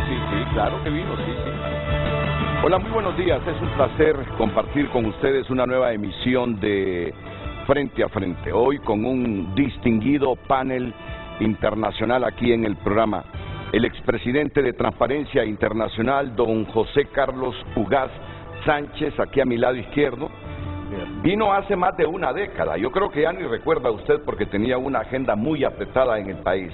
Sí, claro que vino, sí. Hola, muy buenos días. Es un placer compartir con ustedes una nueva emisión de Frente a Frente. Hoy con un distinguido panel internacional aquí en el programa. El expresidente de Transparencia Internacional, don José Carlos Ugaz Sánchez, aquí a mi lado izquierdo. Vino hace más de una década. Yo creo que ya ni recuerda usted porque tenía una agenda muy apretada en el país.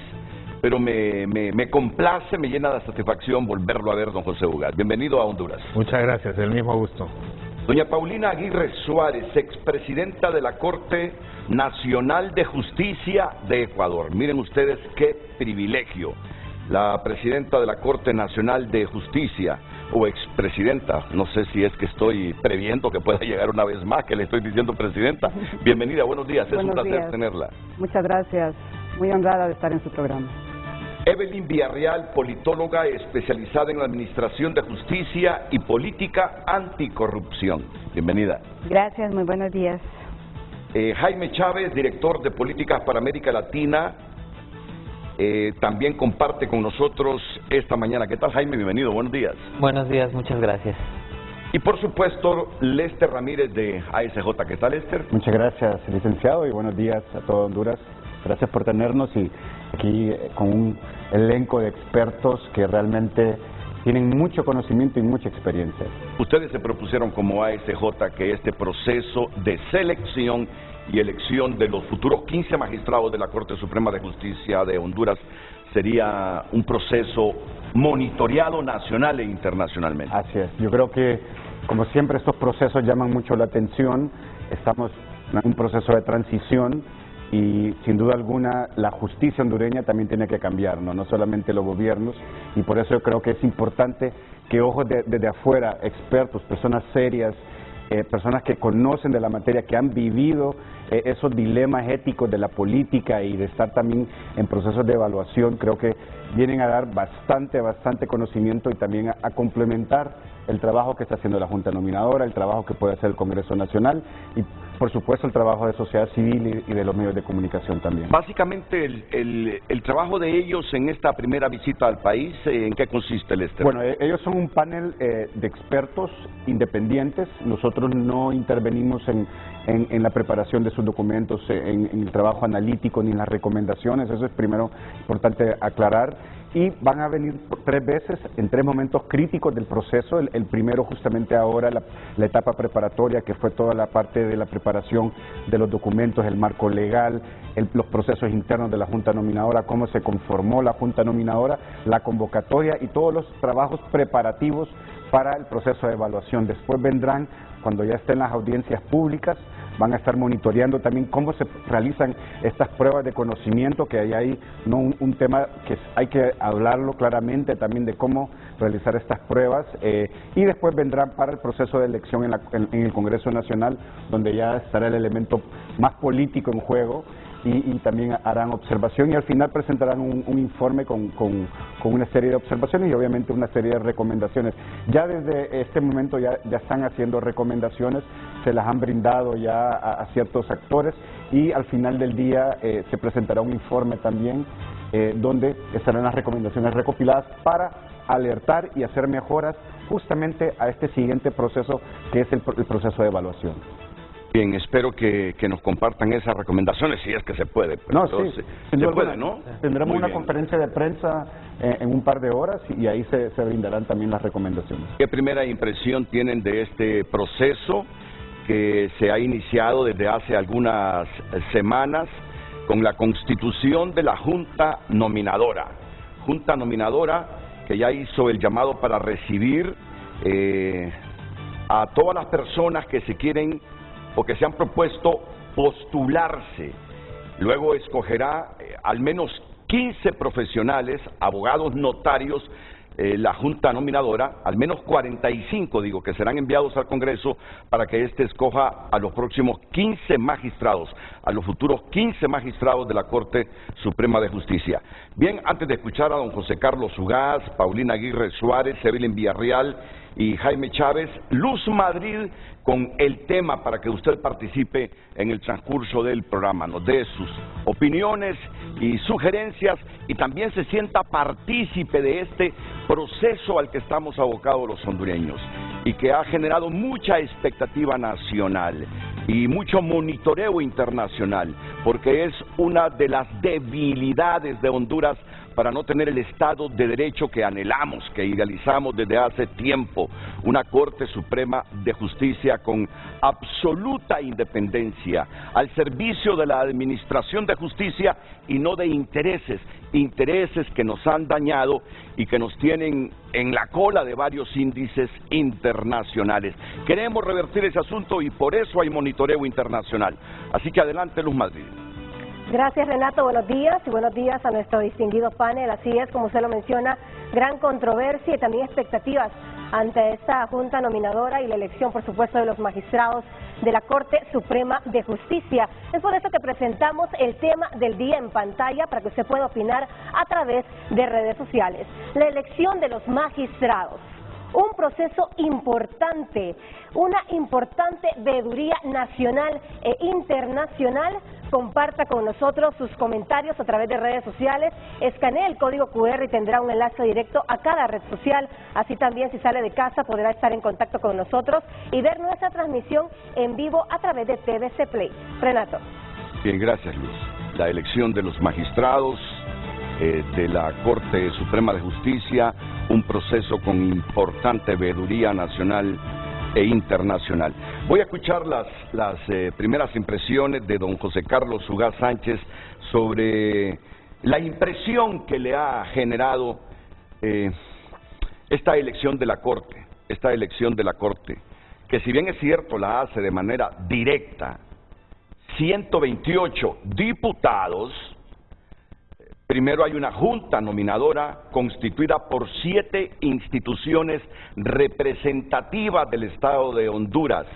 Pero me complace, me llena de satisfacción volverlo a ver, don José Ugaz. Bienvenido a Honduras. Muchas gracias, el mismo gusto. Doña Paulina Aguirre Suárez, expresidenta de la Corte Nacional de Justicia de Ecuador. Miren ustedes qué privilegio. La presidenta de la Corte Nacional de Justicia, o expresidenta, no sé si es que estoy previendo que pueda llegar una vez más, que le estoy diciendo presidenta. Bienvenida, buenos días, es un placer tenerla. Muchas gracias, muy honrada de estar en su programa. Evelyn Villarreal, politóloga especializada en Administración de Justicia y Política Anticorrupción. Bienvenida. Gracias, muy buenos días. Jaime Chávez, director de Políticas para América Latina, también comparte con nosotros esta mañana. ¿Qué tal, Jaime? Bienvenido, buenos días. Buenos días, muchas gracias. Y por supuesto, Lester Ramírez de ASJ. ¿Qué tal, Lester? Muchas gracias, licenciado, y buenos días a todo Honduras. Gracias por tenernos y aquí con un elenco de expertos que realmente tienen mucho conocimiento y mucha experiencia. Ustedes se propusieron como ASJ que este proceso de selección y elección de los futuros 15 magistrados de la Corte Suprema de Justicia de Honduras sería un proceso monitoreado nacional e internacionalmente. Así es. Yo creo que, como siempre, estos procesos llaman mucho la atención. Estamos en un proceso de transición y, sin duda alguna, la justicia hondureña también tiene que cambiar, no solamente los gobiernos, y por eso yo creo que es importante que ojos desde afuera, expertos, personas serias, personas que conocen de la materia, que han vivido esos dilemas éticos de la política y de estar también en procesos de evaluación, creo que vienen a dar bastante conocimiento y también a complementar el trabajo que está haciendo la Junta Nominadora, el trabajo que puede hacer el Congreso Nacional y, por supuesto, el trabajo de sociedad civil y de los medios de comunicación también. Básicamente, el trabajo de ellos en esta primera visita al país, ¿en qué consiste, Lester? Bueno, ellos son un panel de expertos independientes. Nosotros no intervenimos en la preparación de sus documentos, en el trabajo analítico ni en las recomendaciones. Eso es primero importante aclarar. Y van a venir 3 veces en 3 momentos críticos del proceso. El primero justamente ahora, la etapa preparatoria, que fue toda la parte de la preparación de los documentos, el marco legal, los procesos internos de la Junta Nominadora, cómo se conformó la Junta Nominadora, la convocatoria y todos los trabajos preparativos para el proceso de evaluación. Después vendrán, cuando ya estén las audiencias públicas, van a estar monitoreando también cómo se realizan estas pruebas de conocimiento, que hay un tema que hay que hablarlo claramente también de cómo realizar estas pruebas, y después vendrán para el proceso de elección en el Congreso Nacional, donde ya estará el elemento más político en juego. Y también harán observación y al final presentarán un informe con una serie de observaciones y obviamente una serie de recomendaciones. Ya desde este momento ya están haciendo recomendaciones, se las han brindado ya a ciertos actores y al final del día se presentará un informe también donde estarán las recomendaciones recopiladas para alertar y hacer mejoras justamente a este siguiente proceso que es el proceso de evaluación. Bien, espero que nos compartan esas recomendaciones, si es que se puede. No, entonces, sí, se puede, ¿no? Tendremos una conferencia de prensa en un par de horas y ahí se brindarán también las recomendaciones. ¿Qué primera impresión tienen de este proceso que se ha iniciado desde hace algunas semanas con la constitución de la Junta Nominadora? Junta Nominadora que ya hizo el llamado para recibir a todas las personas que se quieren o que se han propuesto postularse. Luego escogerá al menos 15 profesionales, abogados, notarios, la Junta Nominadora, al menos 45, digo, que serán enviados al Congreso para que éste escoja a los próximos 15 magistrados. a los futuros 15 magistrados de la Corte Suprema de Justicia. Bien, antes de escuchar a don José Carlos Ugaz, Paulina Aguirre Suárez, Evelyn Villarreal y Jaime Chávez, Luz Madrid con el tema para que usted participe en el transcurso del programa, nos dé sus opiniones y sugerencias y también se sienta partícipe de este proceso al que estamos abocados los hondureños y que ha generado mucha expectativa nacional y mucho monitoreo internacional, porque es una de las debilidades de Honduras para no tener el Estado de Derecho que anhelamos, que idealizamos desde hace tiempo, una Corte Suprema de Justicia con absoluta independencia, al servicio de la administración de justicia y no de intereses que nos han dañado y que nos tienen en la cola de varios índices internacionales. Queremos revertir ese asunto y por eso hay monitoreo internacional. Así que adelante, Luz Madrid. Gracias, Renato, buenos días y buenos días a nuestro distinguido panel. Así es, como usted lo menciona, gran controversia y también expectativas ante esta Junta Nominadora y la elección, por supuesto, de los magistrados de la Corte Suprema de Justicia. Es por eso que presentamos el tema del día en pantalla para que usted pueda opinar a través de redes sociales. La elección de los magistrados. Un proceso importante, una importante veeduría nacional e internacional. Comparta con nosotros sus comentarios a través de redes sociales, escanee el código QR y tendrá un enlace directo a cada red social. Así también, si sale de casa, podrá estar en contacto con nosotros y ver nuestra transmisión en vivo a través de TVC Play. Renato. Bien, gracias, Luz. La elección de los magistrados de la Corte Suprema de Justicia, un proceso con importante veeduría nacional e internacional. Voy a escuchar las primeras impresiones de don José Carlos Ugaz Sánchez sobre la impresión que le ha generado esta elección de la Corte, que si bien es cierto la hace de manera directa, 128 diputados. Primero hay una junta nominadora constituida por 7 instituciones representativas del Estado de Honduras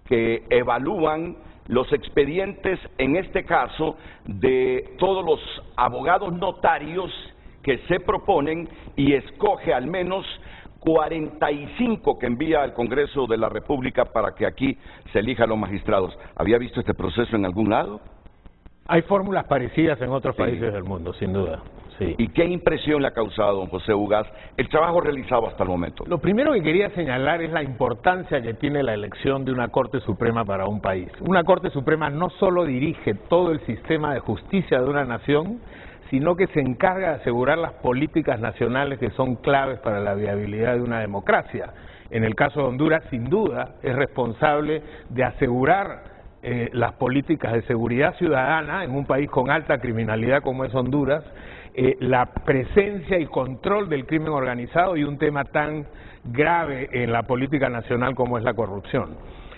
que evalúan los expedientes, en este caso, de todos los abogados notarios que se proponen y escoge al menos 45 que envía al Congreso de la República para que aquí se elijan los magistrados. ¿Había visto este proceso en algún lado? Hay fórmulas parecidas en otros países del mundo, sin duda. Sí. ¿Y qué impresión le ha causado, don José Ugaz, el trabajo realizado hasta el momento? Lo primero que quería señalar es la importancia que tiene la elección de una Corte Suprema para un país. Una Corte Suprema no solo dirige todo el sistema de justicia de una nación, sino que se encarga de asegurar las políticas nacionales que son claves para la viabilidad de una democracia. En el caso de Honduras, sin duda, es responsable de asegurar las políticas de seguridad ciudadana en un país con alta criminalidad como es Honduras, la presencia y control del crimen organizado y un tema tan grave en la política nacional como es la corrupción.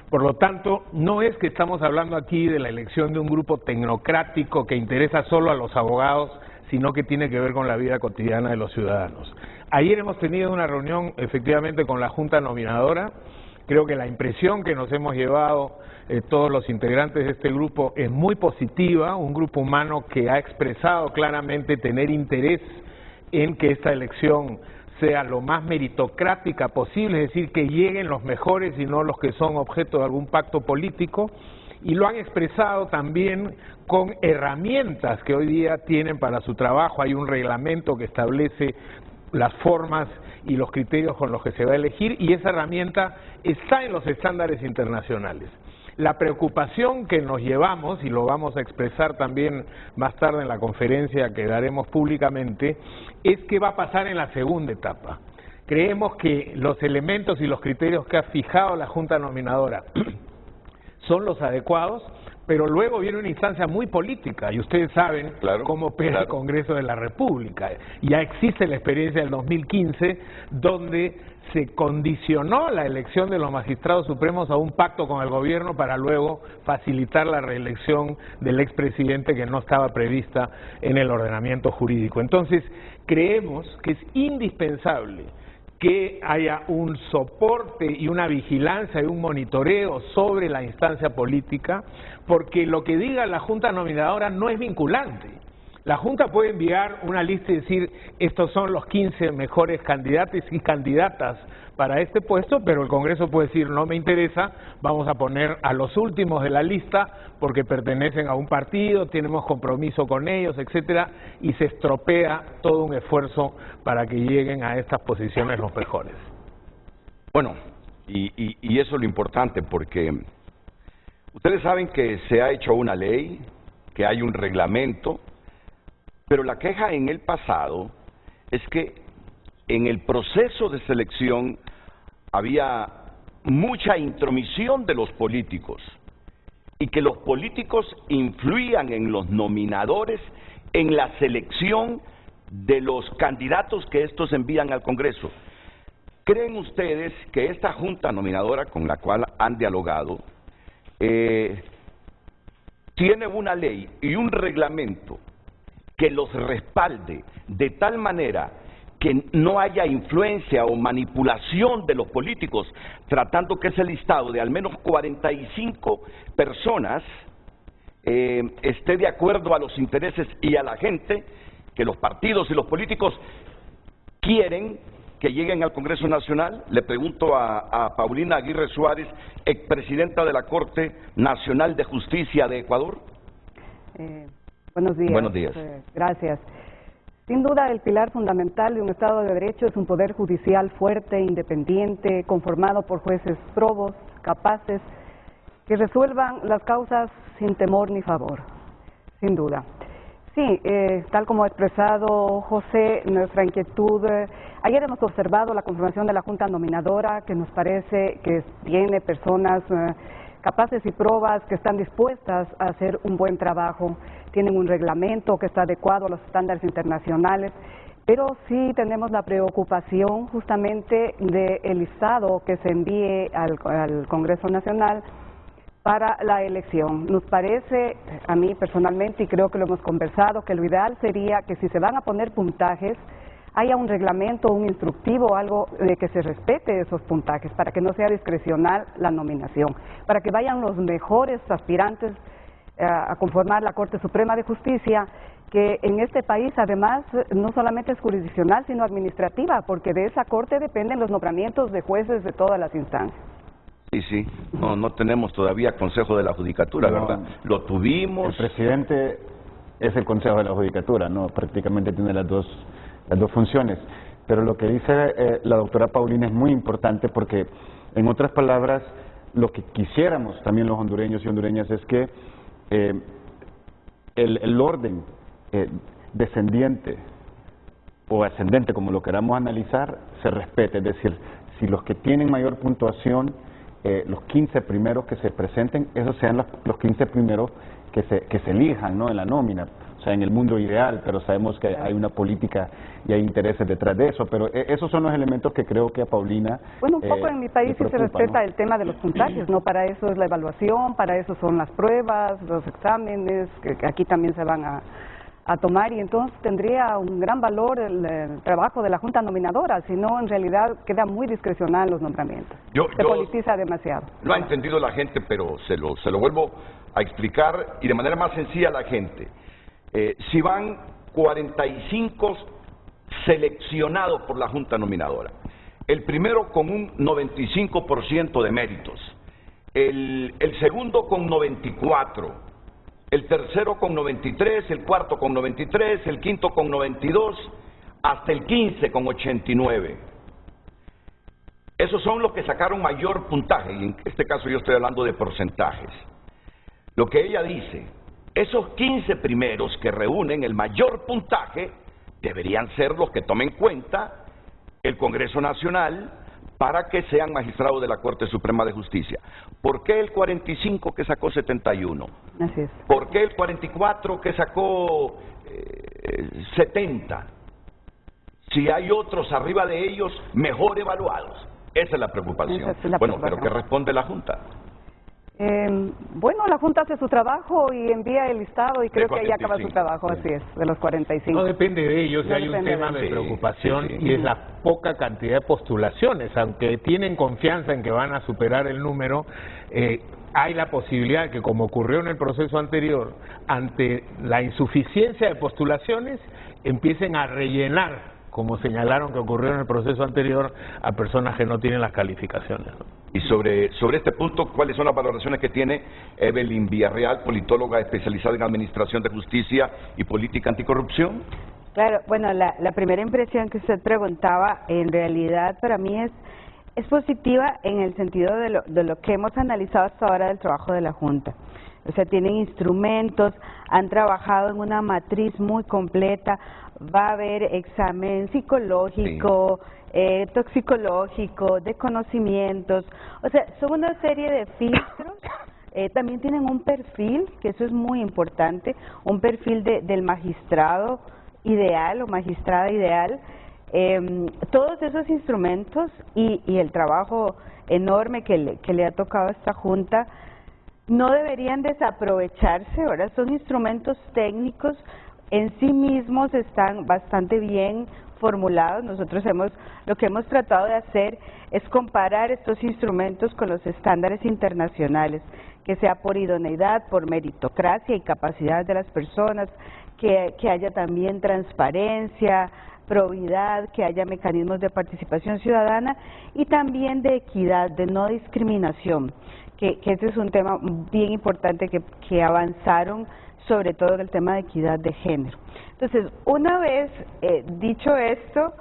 Por lo tanto, no es que estamos hablando aquí de la elección de un grupo tecnocrático que interesa solo a los abogados, sino que tiene que ver con la vida cotidiana de los ciudadanos. Ayer hemos tenido una reunión efectivamente con la Junta Nominadora. Creo que la impresión que nos hemos llevado todos los integrantes de este grupo es muy positiva, un grupo humano que ha expresado claramente tener interés en que esta elección sea lo más meritocrática posible, es decir, que lleguen los mejores y no los que son objeto de algún pacto político, y lo han expresado también con herramientas que hoy día tienen para su trabajo. Hay un reglamento que establece las formas y los criterios con los que se va a elegir, y esa herramienta está en los estándares internacionales. La preocupación que nos llevamos, y lo vamos a expresar también más tarde en la conferencia que daremos públicamente, es qué va a pasar en la segunda etapa. Creemos que los elementos y los criterios que ha fijado la Junta Nominadora son los adecuados, pero luego viene una instancia muy política, y ustedes saben cómo opera el Congreso de la República. Ya existe la experiencia del 2015, donde se condicionó la elección de los magistrados supremos a un pacto con el gobierno para luego facilitar la reelección del expresidente que no estaba prevista en el ordenamiento jurídico. Entonces, creemos que es indispensable que haya un soporte y una vigilancia y un monitoreo sobre la instancia política, porque lo que diga la Junta Nominadora no es vinculante. La Junta puede enviar una lista y decir, estos son los 15 mejores candidatos y candidatas para este puesto, pero el Congreso puede decir, no me interesa, vamos a poner a los últimos de la lista porque pertenecen a un partido, tenemos compromiso con ellos, etcétera, y se estropea todo un esfuerzo para que lleguen a estas posiciones los mejores. Bueno, y eso es lo importante, porque ustedes saben que se ha hecho una ley, que hay un reglamento, pero la queja en el pasado es que en el proceso de selección había mucha intromisión de los políticos y que los políticos influían en los nominadores en la selección de los candidatos que estos envían al Congreso. ¿Creen ustedes que esta Junta Nominadora con la cual han dialogado tiene una ley y un reglamento que los respalde de tal manera que no haya influencia o manipulación de los políticos, tratando que ese listado de al menos 45 personas esté de acuerdo a los intereses y a la gente que los partidos y los políticos quieren que lleguen al Congreso Nacional? Le pregunto a Paulina Aguirre Suárez, expresidenta de la Corte Nacional de Justicia de Ecuador. Buenos días. Buenos días. Gracias. Sin duda, el pilar fundamental de un Estado de Derecho es un poder judicial fuerte, independiente, conformado por jueces probos, capaces, que resuelvan las causas sin temor ni favor, sin duda. Sí, tal como ha expresado José, nuestra inquietud, ayer hemos observado la conformación de la Junta Nominadora, que nos parece que tiene personas capaces y probas que están dispuestas a hacer un buen trabajo, tienen un reglamento que está adecuado a los estándares internacionales, pero sí tenemos la preocupación justamente del listado que se envíe al Congreso Nacional para la elección. Nos parece, a mí personalmente, y creo que lo hemos conversado, que lo ideal sería que si se van a poner puntajes, haya un reglamento, un instructivo, algo de que se respete esos puntajes, para que no sea discrecional la nominación, para que vayan los mejores aspirantes a conformar la Corte Suprema de Justicia, que en este país además no solamente es jurisdiccional, sino administrativa, porque de esa Corte dependen los nombramientos de jueces de todas las instancias. Sí, no tenemos todavía Consejo de la Judicatura, No, ¿verdad? Lo tuvimos. El presidente es el Consejo de la Judicatura, ¿no? Prácticamente tiene las dos funciones. Pero lo que dice la doctora Paulina es muy importante porque, en otras palabras, lo que quisiéramos también los hondureños y hondureñas es que el orden descendiente o ascendente, como lo queramos analizar, se respete. Es decir, si los que tienen mayor puntuación, los 15 primeros que se presenten, esos sean los 15 primeros que se elijan, ¿no?, en la nómina. O sea, en el mundo ideal, pero sabemos que hay una política y hay intereses detrás de eso. Pero esos son los elementos que creo que a Paulina Bueno, un poco en mi país sí se respeta, ¿no?, el tema de los puntajes, ¿no? Para eso es la evaluación, para eso son las pruebas, los exámenes, que aquí también se van a tomar, y entonces tendría un gran valor el trabajo de la Junta Nominadora, si no, en realidad queda muy discrecional los nombramientos. Se politiza demasiado. Lo ha entendido la gente, pero se lo vuelvo a explicar y de manera más sencilla a la gente. Si van 45 seleccionados por la Junta Nominadora, el primero con un 95% de méritos, el segundo con 94%, el tercero con 93%, el cuarto con 93%, el quinto con 92%, hasta el 15 con 89%. Esos son los que sacaron mayor puntaje, y en este caso yo estoy hablando de porcentajes. Lo que ella dice, esos 15 primeros que reúnen el mayor puntaje deberían ser los que tomen en cuenta el Congreso Nacional para que sean magistrados de la Corte Suprema de Justicia. ¿Por qué el 45 que sacó 71? Así es. ¿Por qué el 44 que sacó 70? Si hay otros arriba de ellos mejor evaluados. Esa es la preocupación. Esa es la bueno, preocupación. pero ¿qué responde la Junta? Bueno, la Junta hace su trabajo y envía el listado y creo que ahí acaba su 45, trabajo, sí. así es, de los 45. No depende de ellos, No hay un depende tema de de ellos. preocupación Sí, sí. y es la poca cantidad de postulaciones, aunque tienen confianza en que van a superar el número, hay la posibilidad que, como ocurrió en el proceso anterior, ante la insuficiencia de postulaciones, empiecen a rellenar, como señalaron que ocurrió en el proceso anterior, a personas que no tienen las calificaciones, ¿no? Y sobre este punto, ¿cuáles son las valoraciones que tiene Evelyn Villarreal, politóloga especializada en Administración de Justicia y Política Anticorrupción? Claro, bueno, la primera impresión que usted preguntaba, en realidad para mí es positiva en el sentido de lo que hemos analizado hasta ahora del trabajo de la Junta. O sea, tienen instrumentos, han trabajado en una matriz muy completa, va a haber examen psicológico, toxicológico, de conocimientos, o sea, son una serie de filtros. También tienen un perfil, que eso es muy importante, un perfil del magistrado ideal o magistrada ideal. Todos esos instrumentos y el trabajo enorme que le ha tocado a esta Junta no deberían desaprovecharse. Ahora son instrumentos técnicos, en sí mismos están bastante bien formulados. Nosotros lo que hemos tratado de hacer es comparar estos instrumentos con los estándares internacionales, que sea por idoneidad, por meritocracia y capacidad de las personas, que haya también transparencia, probidad, que haya mecanismos de participación ciudadana y también de equidad, de no discriminación, que ese es un tema bien importante que avanzaron, sobre todo en el tema de equidad de género. Entonces, una vez dicho esto,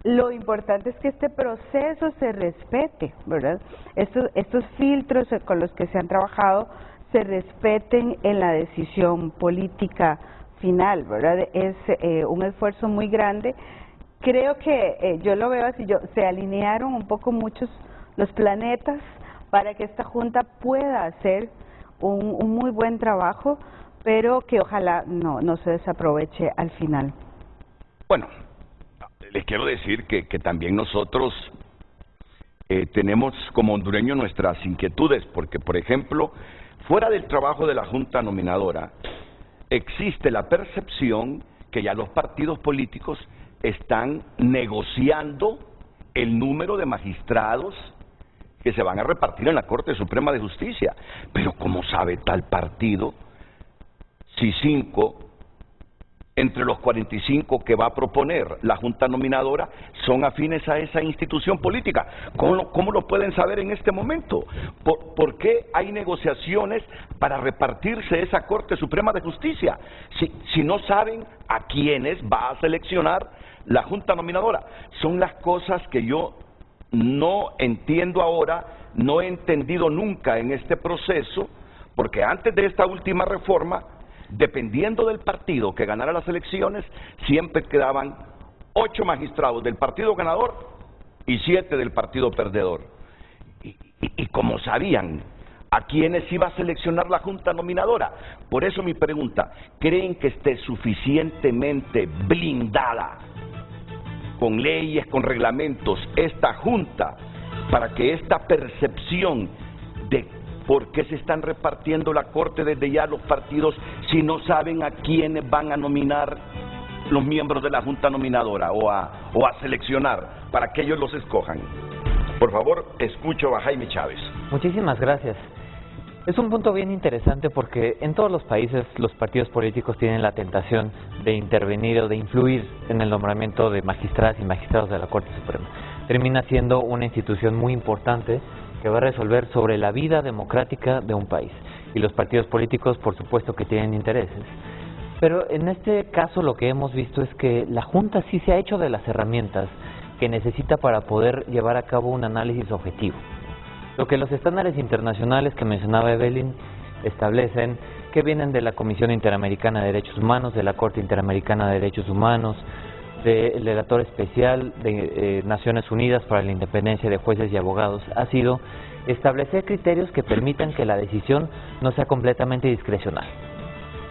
lo importante es que este proceso se respete, ¿verdad? Estos filtros con los que se han trabajado se respeten en la decisión política final, ¿verdad? Es un esfuerzo muy grande. Creo que yo lo veo así, se alinearon un poco muchos los planetas para que esta Junta pueda hacer un muy buen trabajo, pero que ojalá no se desaproveche al final. Bueno, les quiero decir que también nosotros tenemos como hondureños nuestras inquietudes, porque, por ejemplo, fuera del trabajo de la Junta Nominadora, existe la percepción que ya los partidos políticos están negociando el número de magistrados que se van a repartir en la Corte Suprema de Justicia. Pero ¿cómo sabe tal partido si 5 entre los 45 que va a proponer la Junta Nominadora son afines a esa institución política? ¿Cómo lo pueden saber en este momento? ¿Por qué hay negociaciones para repartirse esa Corte Suprema de Justicia? Si no saben a quiénes va a seleccionar la Junta Nominadora. Son las cosas que yo no entiendo ahora, no he entendido nunca en este proceso, porque antes de esta última reforma, dependiendo del partido que ganara las elecciones, siempre quedaban 8 magistrados del partido ganador y 7 del partido perdedor. Y como sabían a quiénes iba a seleccionar la Junta Nominadora, por eso mi pregunta, ¿creen que esté suficientemente blindada con leyes, con reglamentos, esta Junta, para que esta percepción de por qué se están repartiendo la Corte desde ya los partidos si no saben a quiénes van a nominar los miembros de la Junta Nominadora o a seleccionar para que ellos los escojan? Por favor, escucho a Jaime Chávez. Muchísimas gracias. Es un punto bien interesante porque en todos los países los partidos políticos tienen la tentación de intervenir o de influir en el nombramiento de magistradas y magistrados de la Corte Suprema. Termina siendo una institución muy importante que va a resolver sobre la vida democrática de un país. Y los partidos políticos, por supuesto, que tienen intereses. Pero en este caso lo que hemos visto es que la Junta sí se ha hecho de las herramientas que necesita para poder llevar a cabo un análisis objetivo. Lo que los estándares internacionales que mencionaba Evelyn establecen, que vienen de la Comisión Interamericana de Derechos Humanos, de la Corte Interamericana de Derechos Humanos, del relator especial de Naciones Unidas para la Independencia de Jueces y Abogados, ha sido establecer criterios que permitan que la decisión no sea completamente discrecional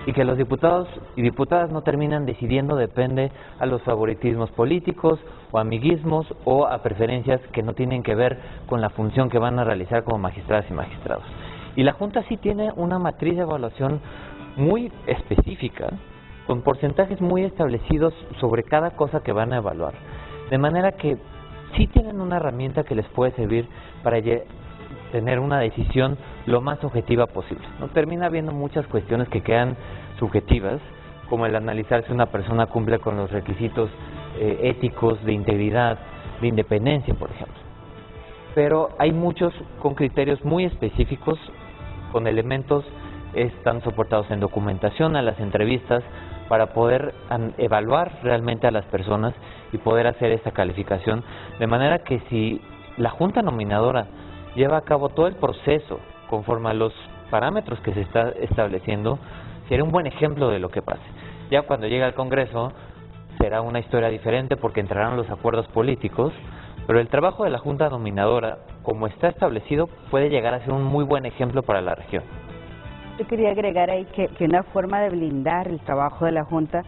y que los diputados y diputadas no terminan decidiendo depende a los favoritismos políticos o amiguismos o a preferencias que no tienen que ver con la función que van a realizar como magistradas y magistrados. Y la Junta sí tiene una matriz de evaluación muy específica, con porcentajes muy establecidos sobre cada cosa que van a evaluar. De manera que sí tienen una herramienta que les puede servir para tener una decisión lo más objetiva posible. No termina habiendo muchas cuestiones que quedan subjetivas, como el analizar si una persona cumple con los requisitos éticos, de integridad, de independencia, por ejemplo. Pero hay muchos con criterios muy específicos, con elementos están soportados en documentación, a las entrevistas, para poder evaluar realmente a las personas y poder hacer esta calificación, de manera que si la Junta Nominadora lleva a cabo todo el proceso conforme a los parámetros que se está estableciendo, será un buen ejemplo de lo que pase. Ya cuando llegue al Congreso será una historia diferente porque entrarán los acuerdos políticos, pero el trabajo de la Junta Nominadora, como está establecido, puede llegar a ser un muy buen ejemplo para la región. Yo quería agregar ahí que una forma de blindar el trabajo de la Junta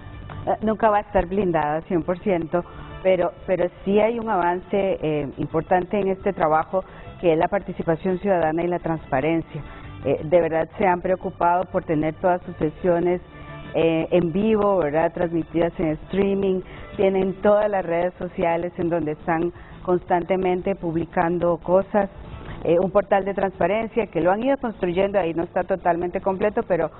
nunca va a estar blindada 100%, pero sí hay un avance importante en este trabajo, que es la participación ciudadana y la transparencia. De verdad se han preocupado por tener todas sus sesiones en vivo, ¿verdad?, transmitidas en streaming, tienen todas las redes sociales en donde están constantemente publicando cosas, un portal de transparencia que lo han ido construyendo, ahí no está totalmente completo, pero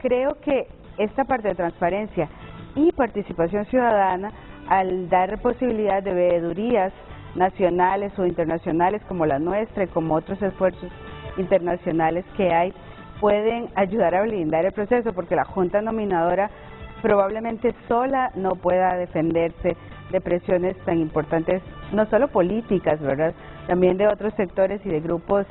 creo que esta parte de transparencia y participación ciudadana, al dar posibilidad de veedurías nacionales o internacionales como la nuestra y como otros esfuerzos internacionales que hay, pueden ayudar a blindar el proceso, porque la Junta Nominadora probablemente sola no pueda defenderse de presiones tan importantes, no solo políticas, ¿verdad?, también de otros sectores y de grupos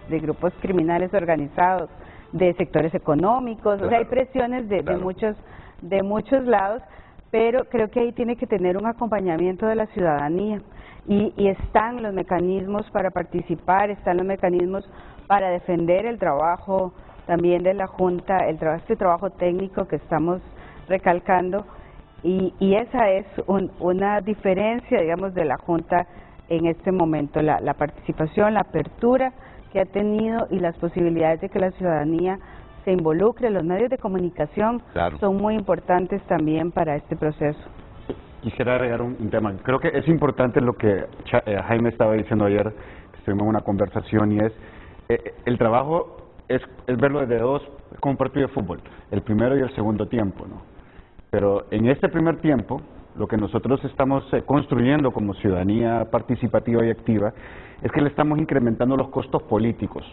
criminales organizados, de sectores económicos. Claro. O sea, hay presiones de muchos lados, pero creo que ahí tiene que tener un acompañamiento de la ciudadanía, y están los mecanismos para participar, están los mecanismos para defender el trabajo también de la Junta, este trabajo técnico que estamos recalcando, y esa es una diferencia, digamos, de la Junta en este momento, la participación, la apertura que ha tenido y las posibilidades de que la ciudadanía se involucre. Los medios de comunicación son muy importantes también para este proceso. Quisiera agregar un tema. Creo que es importante lo que Jaime estaba diciendo ayer, que estuvimos en una conversación, y es el trabajo es verlo desde dos, como un partido de fútbol, el primero y el segundo tiempo, ¿no? Pero en este primer tiempo, lo que nosotros estamos construyendo como ciudadanía participativa y activa es que le estamos incrementando los costos políticos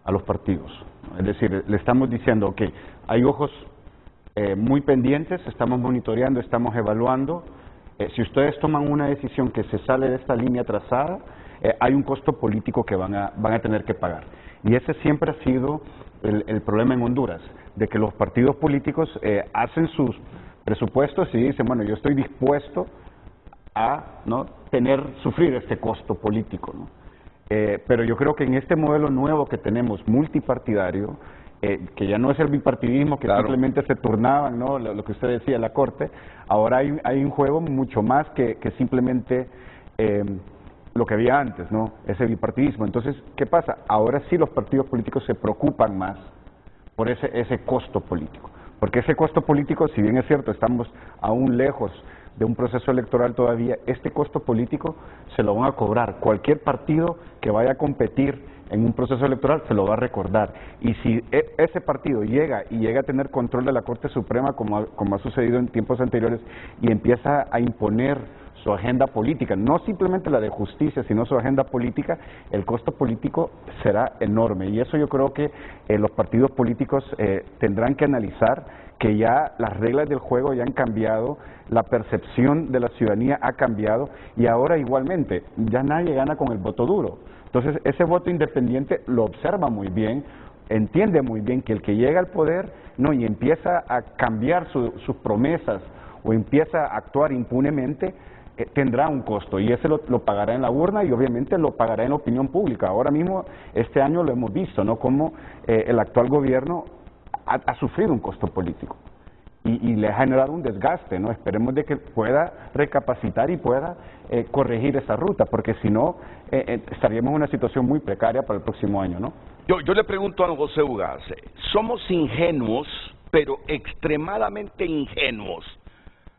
a los partidos, ¿no? Es decir, le estamos diciendo que hay ojos muy pendientes, estamos monitoreando, estamos evaluando. Si ustedes toman una decisión que se sale de esta línea trazada, hay un costo político que van a tener que pagar. Y ese siempre ha sido el problema en Honduras, de que los partidos políticos hacen sus presupuestos y dicen, bueno, yo estoy dispuesto a sufrir este costo político, ¿no? Pero yo creo que en este modelo nuevo que tenemos, multipartidario, que ya no es el bipartidismo que simplemente se turnaban, ¿no?, lo que usted decía, la Corte, ahora hay un juego mucho más que simplemente lo que había antes, ¿no?, ese bipartidismo. Entonces, ¿qué pasa? Ahora sí los partidos políticos se preocupan más por ese costo político, porque ese costo político, si bien es cierto, estamos aún lejos de un proceso electoral todavía, este costo político se lo van a cobrar. Cualquier partido que vaya a competir en un proceso electoral se lo va a recordar. Y si ese partido llega a tener control de la Corte Suprema, como ha sucedido en tiempos anteriores, y empieza a imponer su agenda política, no simplemente la de justicia, sino su agenda política, el costo político será enorme. Y eso yo creo que los partidos políticos tendrán que analizar, que ya las reglas del juego ya han cambiado, la percepción de la ciudadanía ha cambiado, y ahora igualmente ya nadie gana con el voto duro. Entonces ese voto independiente lo observa muy bien, entiende muy bien que el que llega al poder y empieza a cambiar sus promesas o empieza a actuar impunemente, tendrá un costo, y ese lo pagará en la urna, y obviamente lo pagará en la opinión pública. Ahora mismo, este año lo hemos visto, ¿no?, cómo el actual gobierno ha sufrido un costo político. y le ha generado un desgaste, ¿no? Esperemos de que pueda recapacitar y pueda corregir esa ruta, porque si no, estaríamos en una situación muy precaria para el próximo año, ¿no? Yo le pregunto a don José Ugaz, somos ingenuos, pero extremadamente ingenuos,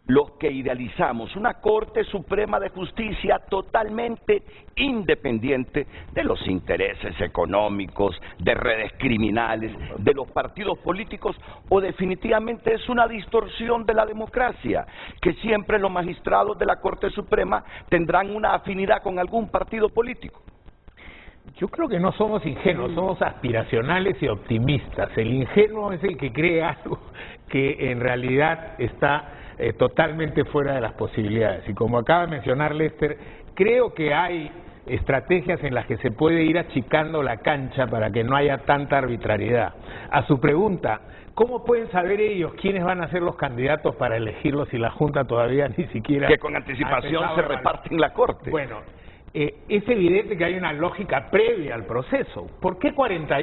los que idealizamos una Corte Suprema de Justicia totalmente independiente de los intereses económicos, de redes criminales, de los partidos políticos, o definitivamente es una distorsión de la democracia, que siempre los magistrados de la Corte Suprema tendrán una afinidad con algún partido político. Yo creo que no somos ingenuos, somos aspiracionales y optimistas. El ingenuo es el que cree algo que en realidad está totalmente fuera de las posibilidades. Y como acaba de mencionar Lester, creo que hay estrategias en las que se puede ir achicando la cancha para que no haya tanta arbitrariedad. A su pregunta, ¿cómo pueden saber ellos quiénes van a ser los candidatos para elegirlos si la Junta todavía ni siquiera... Que con anticipación se reparten la Corte. Bueno, es evidente que hay una lógica previa al proceso. ¿Por qué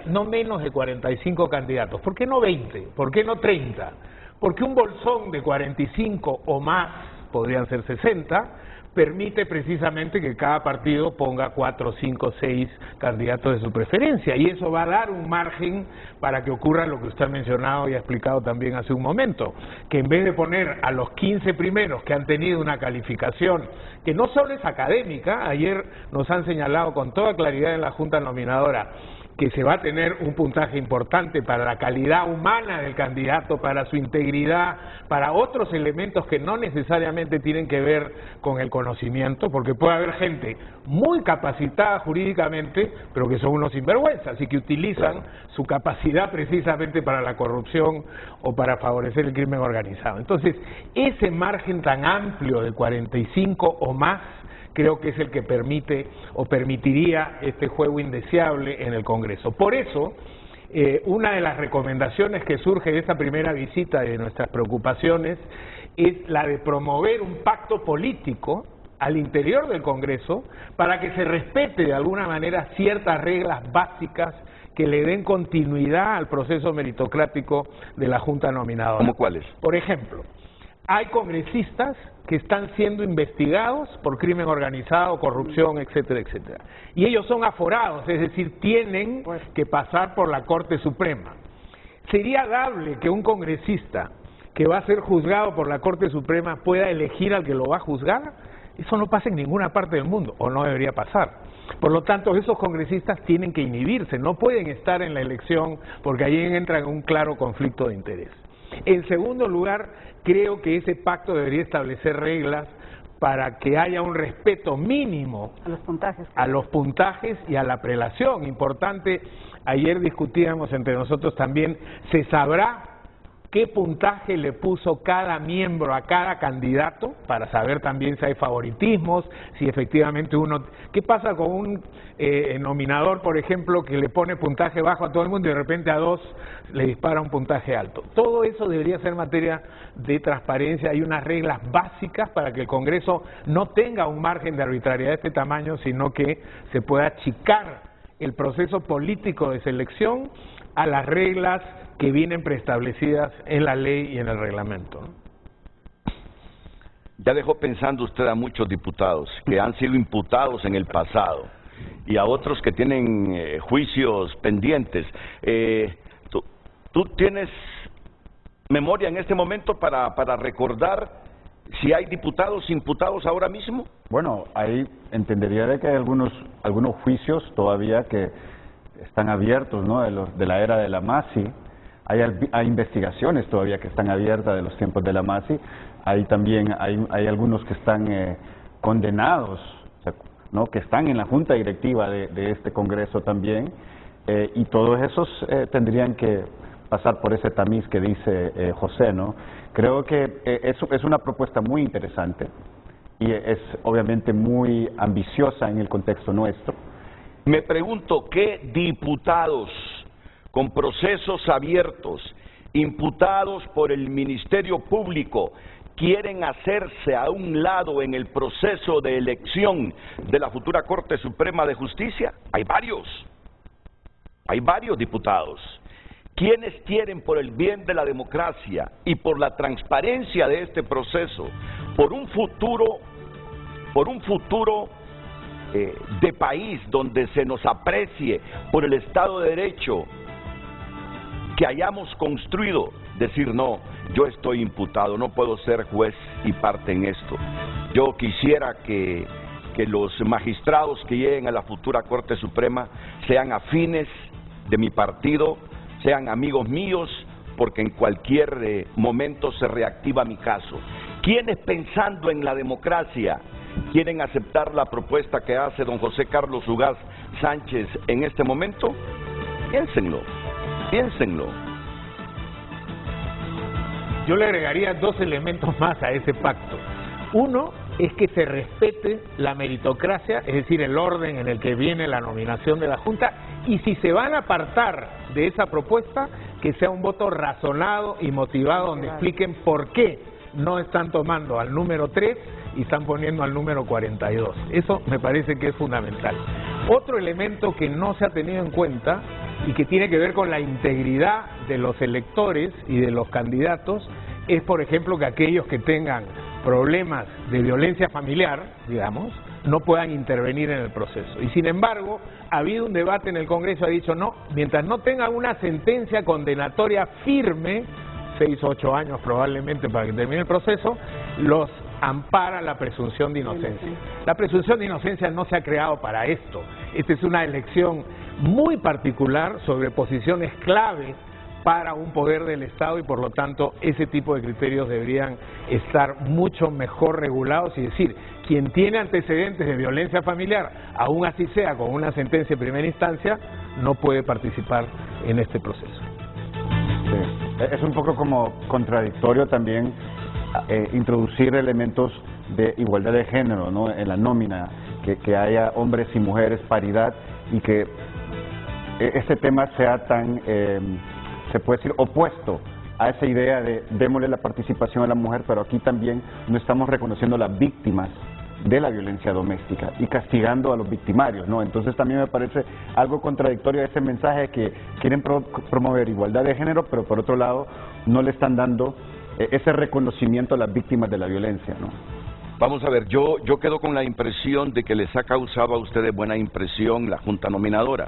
no menos de 45 candidatos? ¿Por qué no 20? ¿Por qué no 30? Porque un bolsón de 45 o más, podrían ser 60, permite precisamente que cada partido ponga 4, 5, 6 candidatos de su preferencia, y eso va a dar un margen para que ocurra lo que usted ha mencionado y ha explicado también hace un momento, que en vez de poner a los 15 primeros que han tenido una calificación que no solo es académica, ayer nos han señalado con toda claridad en la Junta Nominadora que se va a tener un puntaje importante para la calidad humana del candidato, para su integridad, para otros elementos que no necesariamente tienen que ver con el conocimiento, porque puede haber gente muy capacitada jurídicamente, pero que son unos sinvergüenzas y que utilizan su capacidad precisamente para la corrupción o para favorecer el crimen organizado. Entonces, ese margen tan amplio de 45 o más, creo que es el que permite o permitiría este juego indeseable en el Congreso. Por eso, una de las recomendaciones que surge de esta primera visita y de nuestras preocupaciones es la de promover un pacto político al interior del Congreso para que se respete de alguna manera ciertas reglas básicas que le den continuidad al proceso meritocrático de la Junta Nominadora. ¿Cómo cuáles? Por ejemplo, hay congresistas que están siendo investigados por crimen organizado, corrupción, etcétera, etcétera. Y ellos son aforados, es decir, tienen que pasar por la Corte Suprema. ¿Sería dable que un congresista que va a ser juzgado por la Corte Suprema pueda elegir al que lo va a juzgar? Eso no pasa en ninguna parte del mundo, o no debería pasar. Por lo tanto, esos congresistas tienen que inhibirse, no pueden estar en la elección porque ahí entran en un claro conflicto de interés. En segundo lugar, creo que ese pacto debería establecer reglas para que haya un respeto mínimo a los puntajes y a la prelación. Importante, ayer discutíamos entre nosotros también, se sabrá qué puntaje le puso cada miembro a cada candidato, para saber también si hay favoritismos, si efectivamente uno... ¿Qué pasa con un nominador, por ejemplo, que le pone puntaje bajo a todo el mundo y de repente a 2 le dispara un puntaje alto? Todo eso debería ser materia de transparencia. Hay unas reglas básicas para que el Congreso no tenga un margen de arbitrariedad de este tamaño, sino que se pueda achicar el proceso político de selección a las reglas que vienen preestablecidas en la ley y en el reglamento, ¿no? Ya dejó pensando usted a muchos diputados que han sido imputados en el pasado y a otros que tienen juicios pendientes. ¿Tú tienes memoria en este momento para recordar si hay diputados imputados ahora mismo? Bueno, ahí entendería de que hay algunos juicios todavía que están abiertos, ¿no? De la era de la MASI. Hay investigaciones todavía que están abiertas de los tiempos de la MASI. Hay también hay algunos que están condenados, ¿no? Que están en la junta directiva de este Congreso también, y todos esos tendrían que pasar por ese tamiz que dice José, ¿no? Creo que es una propuesta muy interesante y es obviamente muy ambiciosa en el contexto nuestro. Me pregunto, ¿qué diputados con procesos abiertos, imputados por el Ministerio Público, quieren hacerse a un lado en el proceso de elección de la futura Corte Suprema de Justicia? Hay varios diputados. quienes quieren, por el bien de la democracia y por la transparencia de este proceso, por un futuro de país donde se nos aprecie por el Estado de Derecho que hayamos construido, decir no, yo estoy imputado, no puedo ser juez y parte en esto. Yo quisiera que los magistrados que lleguen a la futura Corte Suprema sean afines de mi partido, sean amigos míos, porque en cualquier momento se reactiva mi caso. ¿Quiénes, pensando en la democracia, quieren aceptar la propuesta que hace don José Carlos Ugaz Sánchez en este momento? Piénsenlo, piénsenlo. Yo le agregaría 2 elementos más a ese pacto. Uno es que se respete la meritocracia, es decir, el orden en el que viene la nominación de la Junta, y si se van a apartar de esa propuesta, que sea un voto razonado y motivado, donde expliquen por qué no están tomando al número 3 y están poniendo al número 42. Eso me parece que es fundamental. Otro elemento que no se ha tenido en cuenta y que tiene que ver con la integridad de los electores y de los candidatos es, por ejemplo, que aquellos que tengan problemas de violencia familiar, digamos, no puedan intervenir en el proceso. Y sin embargo, ha habido un debate en el Congreso, ha dicho no, mientras no tengan una sentencia condenatoria firme, 6 o 8 años probablemente para que termine el proceso, los ampara la presunción de inocencia. La presunción de inocencia no se ha creado para esto. Esta es una elección muy particular sobre posiciones claves para un poder del Estado y por lo tanto ese tipo de criterios deberían estar mucho mejor regulados y decir, quien tiene antecedentes de violencia familiar, aún así sea con una sentencia de primera instancia, no puede participar en este proceso. Sí. Es un poco como contradictorio también introducir elementos de igualdad de género, ¿no?, en la nómina, que haya hombres y mujeres, paridad, y que este tema sea tan, se puede decir, opuesto a esa idea de démosle la participación a la mujer, pero aquí también no estamos reconociendo las víctimas de la violencia doméstica y castigando a los victimarios, ¿no? Entonces también me parece algo contradictorio ese mensaje de que quieren promover igualdad de género, pero por otro lado no le están dando ese reconocimiento a las víctimas de la violencia, ¿no? Vamos a ver, yo quedo con la impresión de que les ha causado a ustedes buena impresión la Junta Nominadora.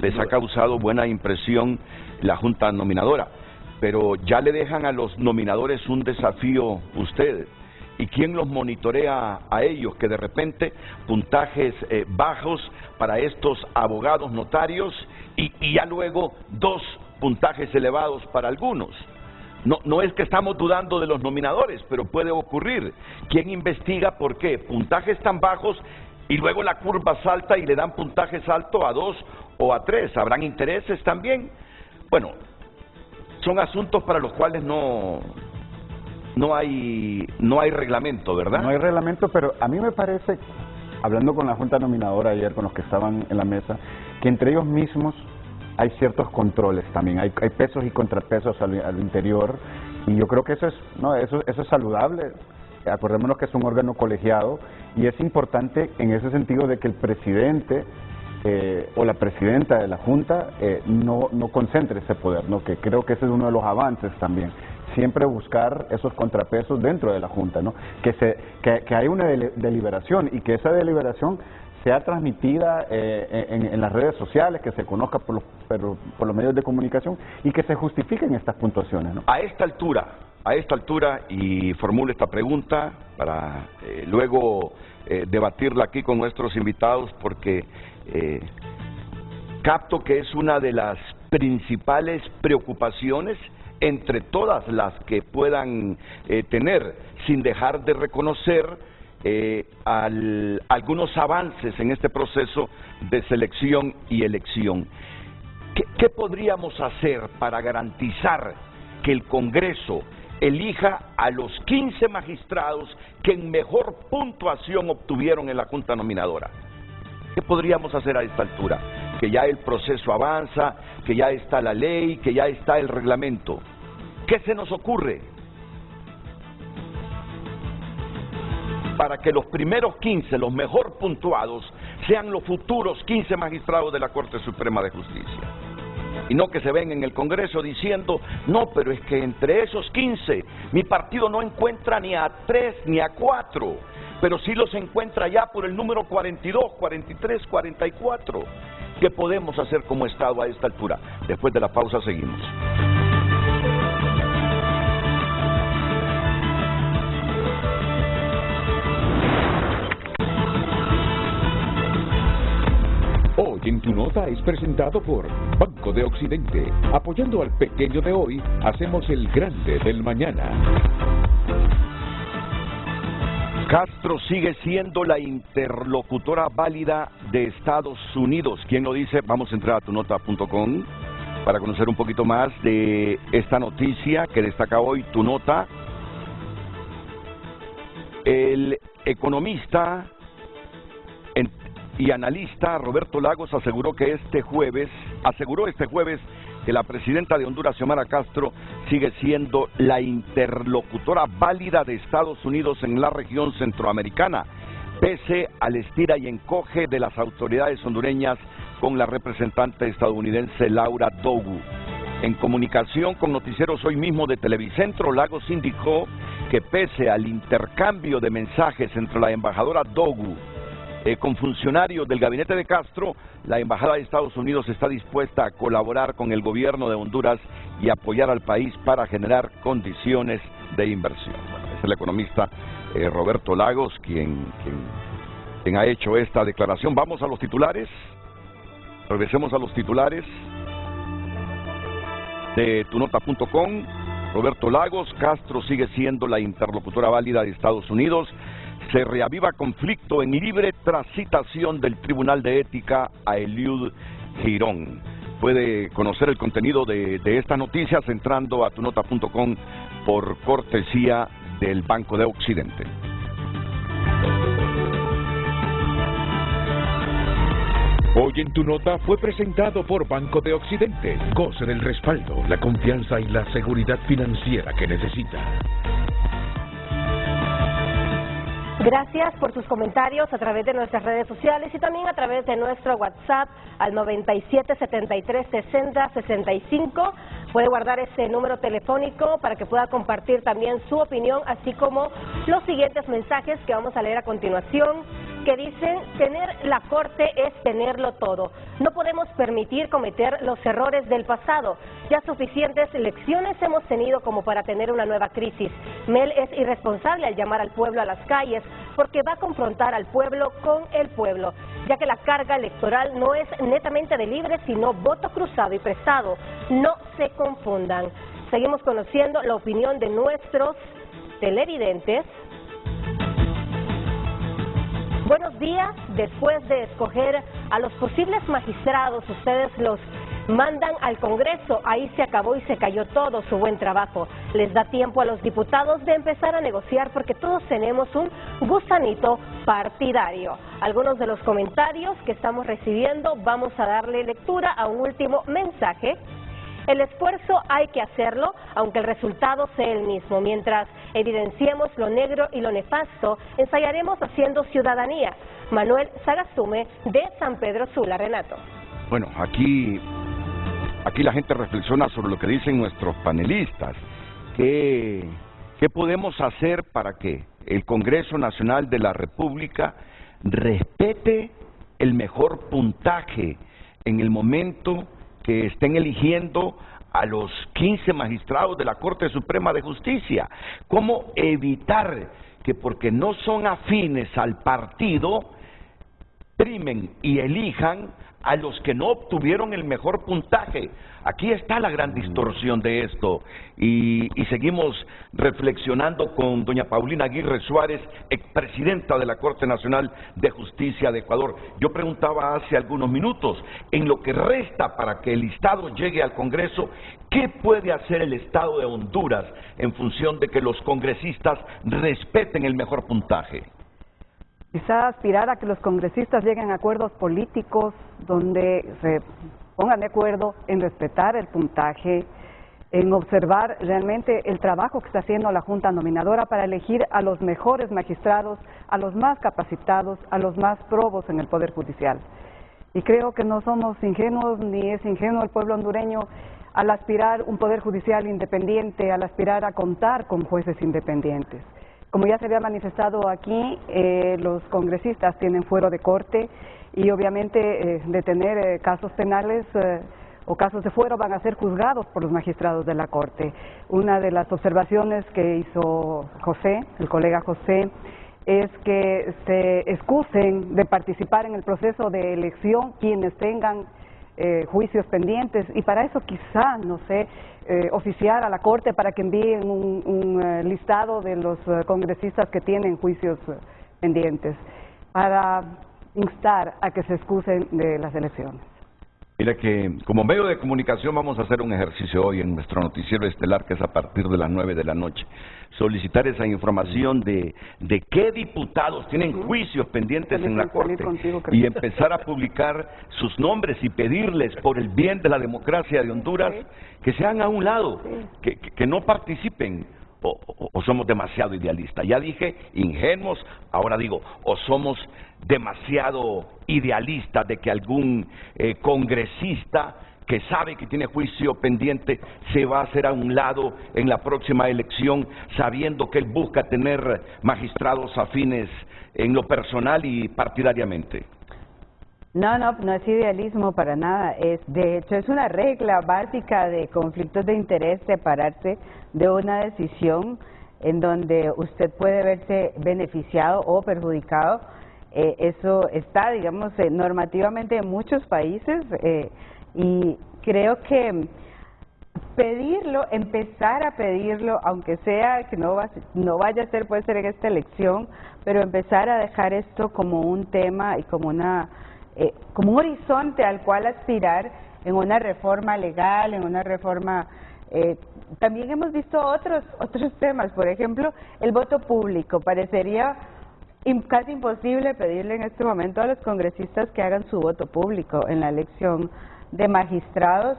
Les ha causado buena impresión la Junta Nominadora, pero ya le dejan a los nominadores un desafío ustedes. ¿Y quién los monitorea a ellos? Que de repente puntajes bajos para estos abogados notarios y ya luego 2 puntajes elevados para algunos. No es que estamos dudando de los nominadores, pero puede ocurrir. ¿Quién investiga por qué? Puntajes tan bajos y luego la curva salta y le dan puntajes altos a 2 o a 3. ¿Habrán intereses también? Bueno, son asuntos para los cuales no hay reglamento, ¿verdad? No hay reglamento, pero a mí me parece, hablando con la Junta Nominadora ayer, con los que estaban en la mesa, que entre ellos mismos hay ciertos controles también, hay pesos y contrapesos al interior, y yo creo que eso es saludable. Acordémonos que es un órgano colegiado y es importante en ese sentido de que el presidente o la presidenta de la Junta no concentre ese poder, ¿no? Que creo que ese es uno de los avances también. Siempre buscar esos contrapesos dentro de la Junta, ¿no? Que hay una deliberación y que esa deliberación sea transmitida en las redes sociales, que se conozca por los medios de comunicación y que se justifiquen estas puntuaciones, ¿no? A esta altura, y formulo esta pregunta para luego debatirla aquí con nuestros invitados, porque capto que es una de las principales preocupaciones entre todas las que puedan tener, sin dejar de reconocer algunos avances en este proceso de selección y elección. ¿Qué podríamos hacer para garantizar que el Congreso elija a los 15 magistrados que en mejor puntuación obtuvieron en la Junta Nominadora? ¿Qué podríamos hacer a esta altura? Que ya el proceso avanza, que ya está la ley, que ya está el reglamento. ¿Qué se nos ocurre para que los primeros 15, los mejor puntuados, sean los futuros 15 magistrados de la Corte Suprema de Justicia? y no que se ven en el Congreso diciendo, no, pero es que entre esos 15 mi partido no encuentra ni a 3 ni a 4, pero sí los encuentra ya por el número 42, 43, 44. ¿Qué podemos hacer como Estado a esta altura? Después de la pausa seguimos. Hoy en Tu Nota es presentado por Banco de Occidente. Apoyando al pequeño de hoy, hacemos el grande del mañana. Castro sigue siendo la interlocutora válida de Estados Unidos. ¿Quién lo dice? Vamos a entrar a tunota.com para conocer un poquito más de esta noticia que destaca hoy Tu Nota. El economista y analista Roberto Lagos aseguró este jueves que la presidenta de Honduras, Xiomara Castro, sigue siendo la interlocutora válida de Estados Unidos en la región centroamericana, pese al estira y encoge de las autoridades hondureñas con la representante estadounidense Laura Dogu. En comunicación con noticieros hoy mismo de Televicentro, Lagos indicó que pese al intercambio de mensajes entre la embajadora Dogu con funcionarios del gabinete de Castro, la embajada de Estados Unidos está dispuesta a colaborar con el gobierno de Honduras y apoyar al país para generar condiciones de inversión. Bueno, es el economista Roberto Lagos quien ha hecho esta declaración. Vamos a los titulares. Regresemos a los titulares de tunota.com. Roberto Lagos: Castro sigue siendo la interlocutora válida de Estados Unidos. Se reaviva conflicto en libre transitación del Tribunal de Ética a Eliud Girón. Puede conocer el contenido de estas noticias entrando a tunota.com por cortesía del Banco de Occidente. Hoy en Tu Nota fue presentado por Banco de Occidente. Goce del respaldo, la confianza y la seguridad financiera que necesita. Gracias por sus comentarios a través de nuestras redes sociales y también a través de nuestro WhatsApp al 97736065. Puede guardar ese número telefónico para que pueda compartir también su opinión, así como los siguientes mensajes que vamos a leer a continuación, que dicen: tener la Corte es tenerlo todo. No podemos permitir cometer los errores del pasado. Ya suficientes lecciones hemos tenido como para tener una nueva crisis. Mel es irresponsable al llamar al pueblo a las calles porque va a confrontar al pueblo con el pueblo, ya que la carga electoral no es netamente de libre, sino voto cruzado y prestado. No se confundan. Seguimos conociendo la opinión de nuestros televidentes. Buenos días. Después de escoger a los posibles magistrados, ustedes los mandan al Congreso. Ahí se acabó y se cayó todo su buen trabajo. Les da tiempo a los diputados de empezar a negociar porque todos tenemos un gusanito partidario. Algunos de los comentarios que estamos recibiendo, vamos a darle lectura a un último mensaje. El esfuerzo hay que hacerlo, aunque el resultado sea el mismo. Mientras evidenciemos lo negro y lo nefasto, ensayaremos haciendo ciudadanía. Manuel Sagastume, de San Pedro Sula. Renato. Bueno, aquí la gente reflexiona sobre lo que dicen nuestros panelistas. ¿Qué podemos hacer para que el Congreso Nacional de la República respete el mejor puntaje en el momento que estén eligiendo a los 15 magistrados de la Corte Suprema de Justicia? ¿Cómo evitar que porque no son afines al partido primen y elijan a los que no obtuvieron el mejor puntaje? Aquí está la gran distorsión de esto y seguimos reflexionando con doña Paulina Aguirre Suárez, expresidenta de la Corte Nacional de Justicia de Ecuador. Yo preguntaba hace algunos minutos, en lo que resta para que el Estado llegue al Congreso, ¿qué puede hacer el Estado de Honduras en función de que los congresistas respeten el mejor puntaje? Quizá aspirar a que los congresistas lleguen a acuerdos políticos donde se pongan de acuerdo en respetar el puntaje, en observar realmente el trabajo que está haciendo la Junta Nominadora para elegir a los mejores magistrados, a los más capacitados, a los más probos en el Poder Judicial. Y creo que no somos ingenuos, ni es ingenuo el pueblo hondureño al aspirar un poder judicial independiente, al aspirar a contar con jueces independientes. Como ya se había manifestado aquí, los congresistas tienen fuero de corte y obviamente de tener casos penales o casos de fuero van a ser juzgados por los magistrados de la Corte. Una de las observaciones que hizo José, el colega José, es que se excusen de participar en el proceso de elección quienes tengan juicios pendientes, y para eso quizá, no sé, oficiar a la Corte para que envíen un listado de los congresistas que tienen juicios pendientes, para instar a que se excusen de las elecciones. Mira que como medio de comunicación vamos a hacer un ejercicio hoy en nuestro noticiero estelar, que es a partir de las 9 de la noche. Solicitar esa información de qué diputados tienen juicios pendientes en la Corte y empezar a publicar sus nombres y pedirles, por el bien de la democracia de Honduras, que se hagan a un lado, que no participen. O somos demasiado idealistas. Ya dije ingenuos, ahora digo, o somos demasiado idealistas de que algún congresista que sabe que tiene juicio pendiente se va a hacer a un lado en la próxima elección, sabiendo que él busca tener magistrados afines en lo personal y partidariamente. No es idealismo para nada. De hecho, es una regla básica de conflictos de interés separarse de una decisión en donde usted puede verse beneficiado o perjudicado. Eso está, digamos, normativamente en muchos países y creo que pedirlo, empezar a pedirlo, aunque sea que no vaya a ser, puede ser en esta elección, pero empezar a dejar esto como un tema y como un horizonte al cual aspirar en una reforma legal, en una reforma. También hemos visto otros temas, por ejemplo, el voto público. Parecería casi imposible pedirle en este momento a los congresistas que hagan su voto público en la elección de magistrados.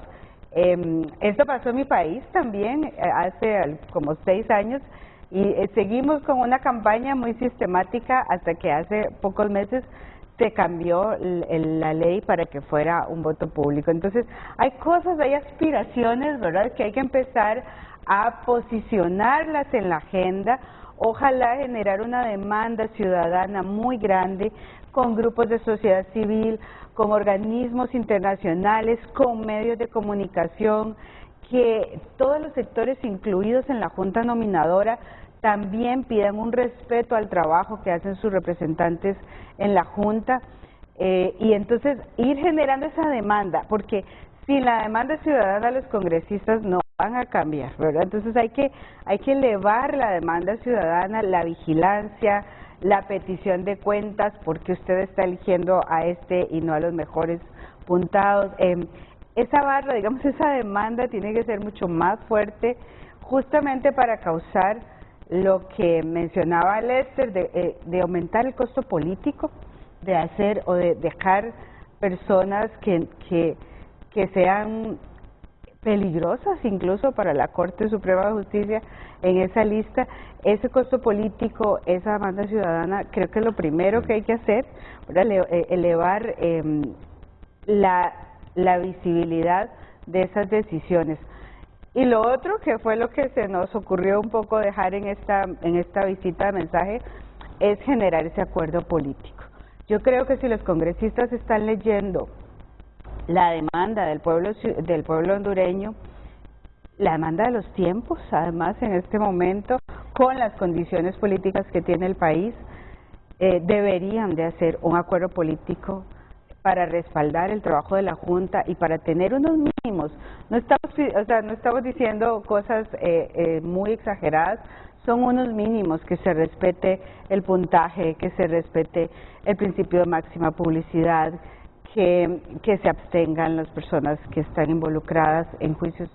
Esto pasó en mi país también hace como 6 años y seguimos con una campaña muy sistemática hasta que hace pocos meses se cambió la ley para que fuera un voto público. Entonces, hay cosas, hay aspiraciones, ¿verdad?, que hay que empezar a posicionarlas en la agenda. Ojalá generar una demanda ciudadana muy grande con grupos de sociedad civil, con organismos internacionales, con medios de comunicación, que todos los sectores incluidos en la Junta Nominadora también pidan un respeto al trabajo que hacen sus representantes en la Junta y entonces ir generando esa demanda, porque sin la demanda ciudadana los congresistas no van a cambiar, ¿verdad? Entonces hay que elevar la demanda ciudadana, la vigilancia, la petición de cuentas, porque usted está eligiendo a este y no a los mejores puntados. Esa barra, digamos, esa demanda tiene que ser mucho más fuerte, justamente para causar lo que mencionaba Lester, de aumentar el costo político, de hacer o de dejar personas que sean peligrosas incluso para la Corte Suprema de Justicia en esa lista. Ese costo político, esa demanda ciudadana, creo que es lo primero que hay que hacer, para elevar la visibilidad de esas decisiones. Y lo otro, que fue lo que se nos ocurrió un poco dejar en esta visita de mensaje, es generar ese acuerdo político. Yo creo que si los congresistas están leyendo la demanda del pueblo hondureño, la demanda de los tiempos, además en este momento, con las condiciones políticas que tiene el país, deberían de hacer un acuerdo político para respaldar el trabajo de la Junta y para tener unos mínimos. No estamos diciendo cosas muy exageradas, son unos mínimos, que se respete el puntaje, que se respete el principio de máxima publicidad, que se abstengan las personas que están involucradas en juicios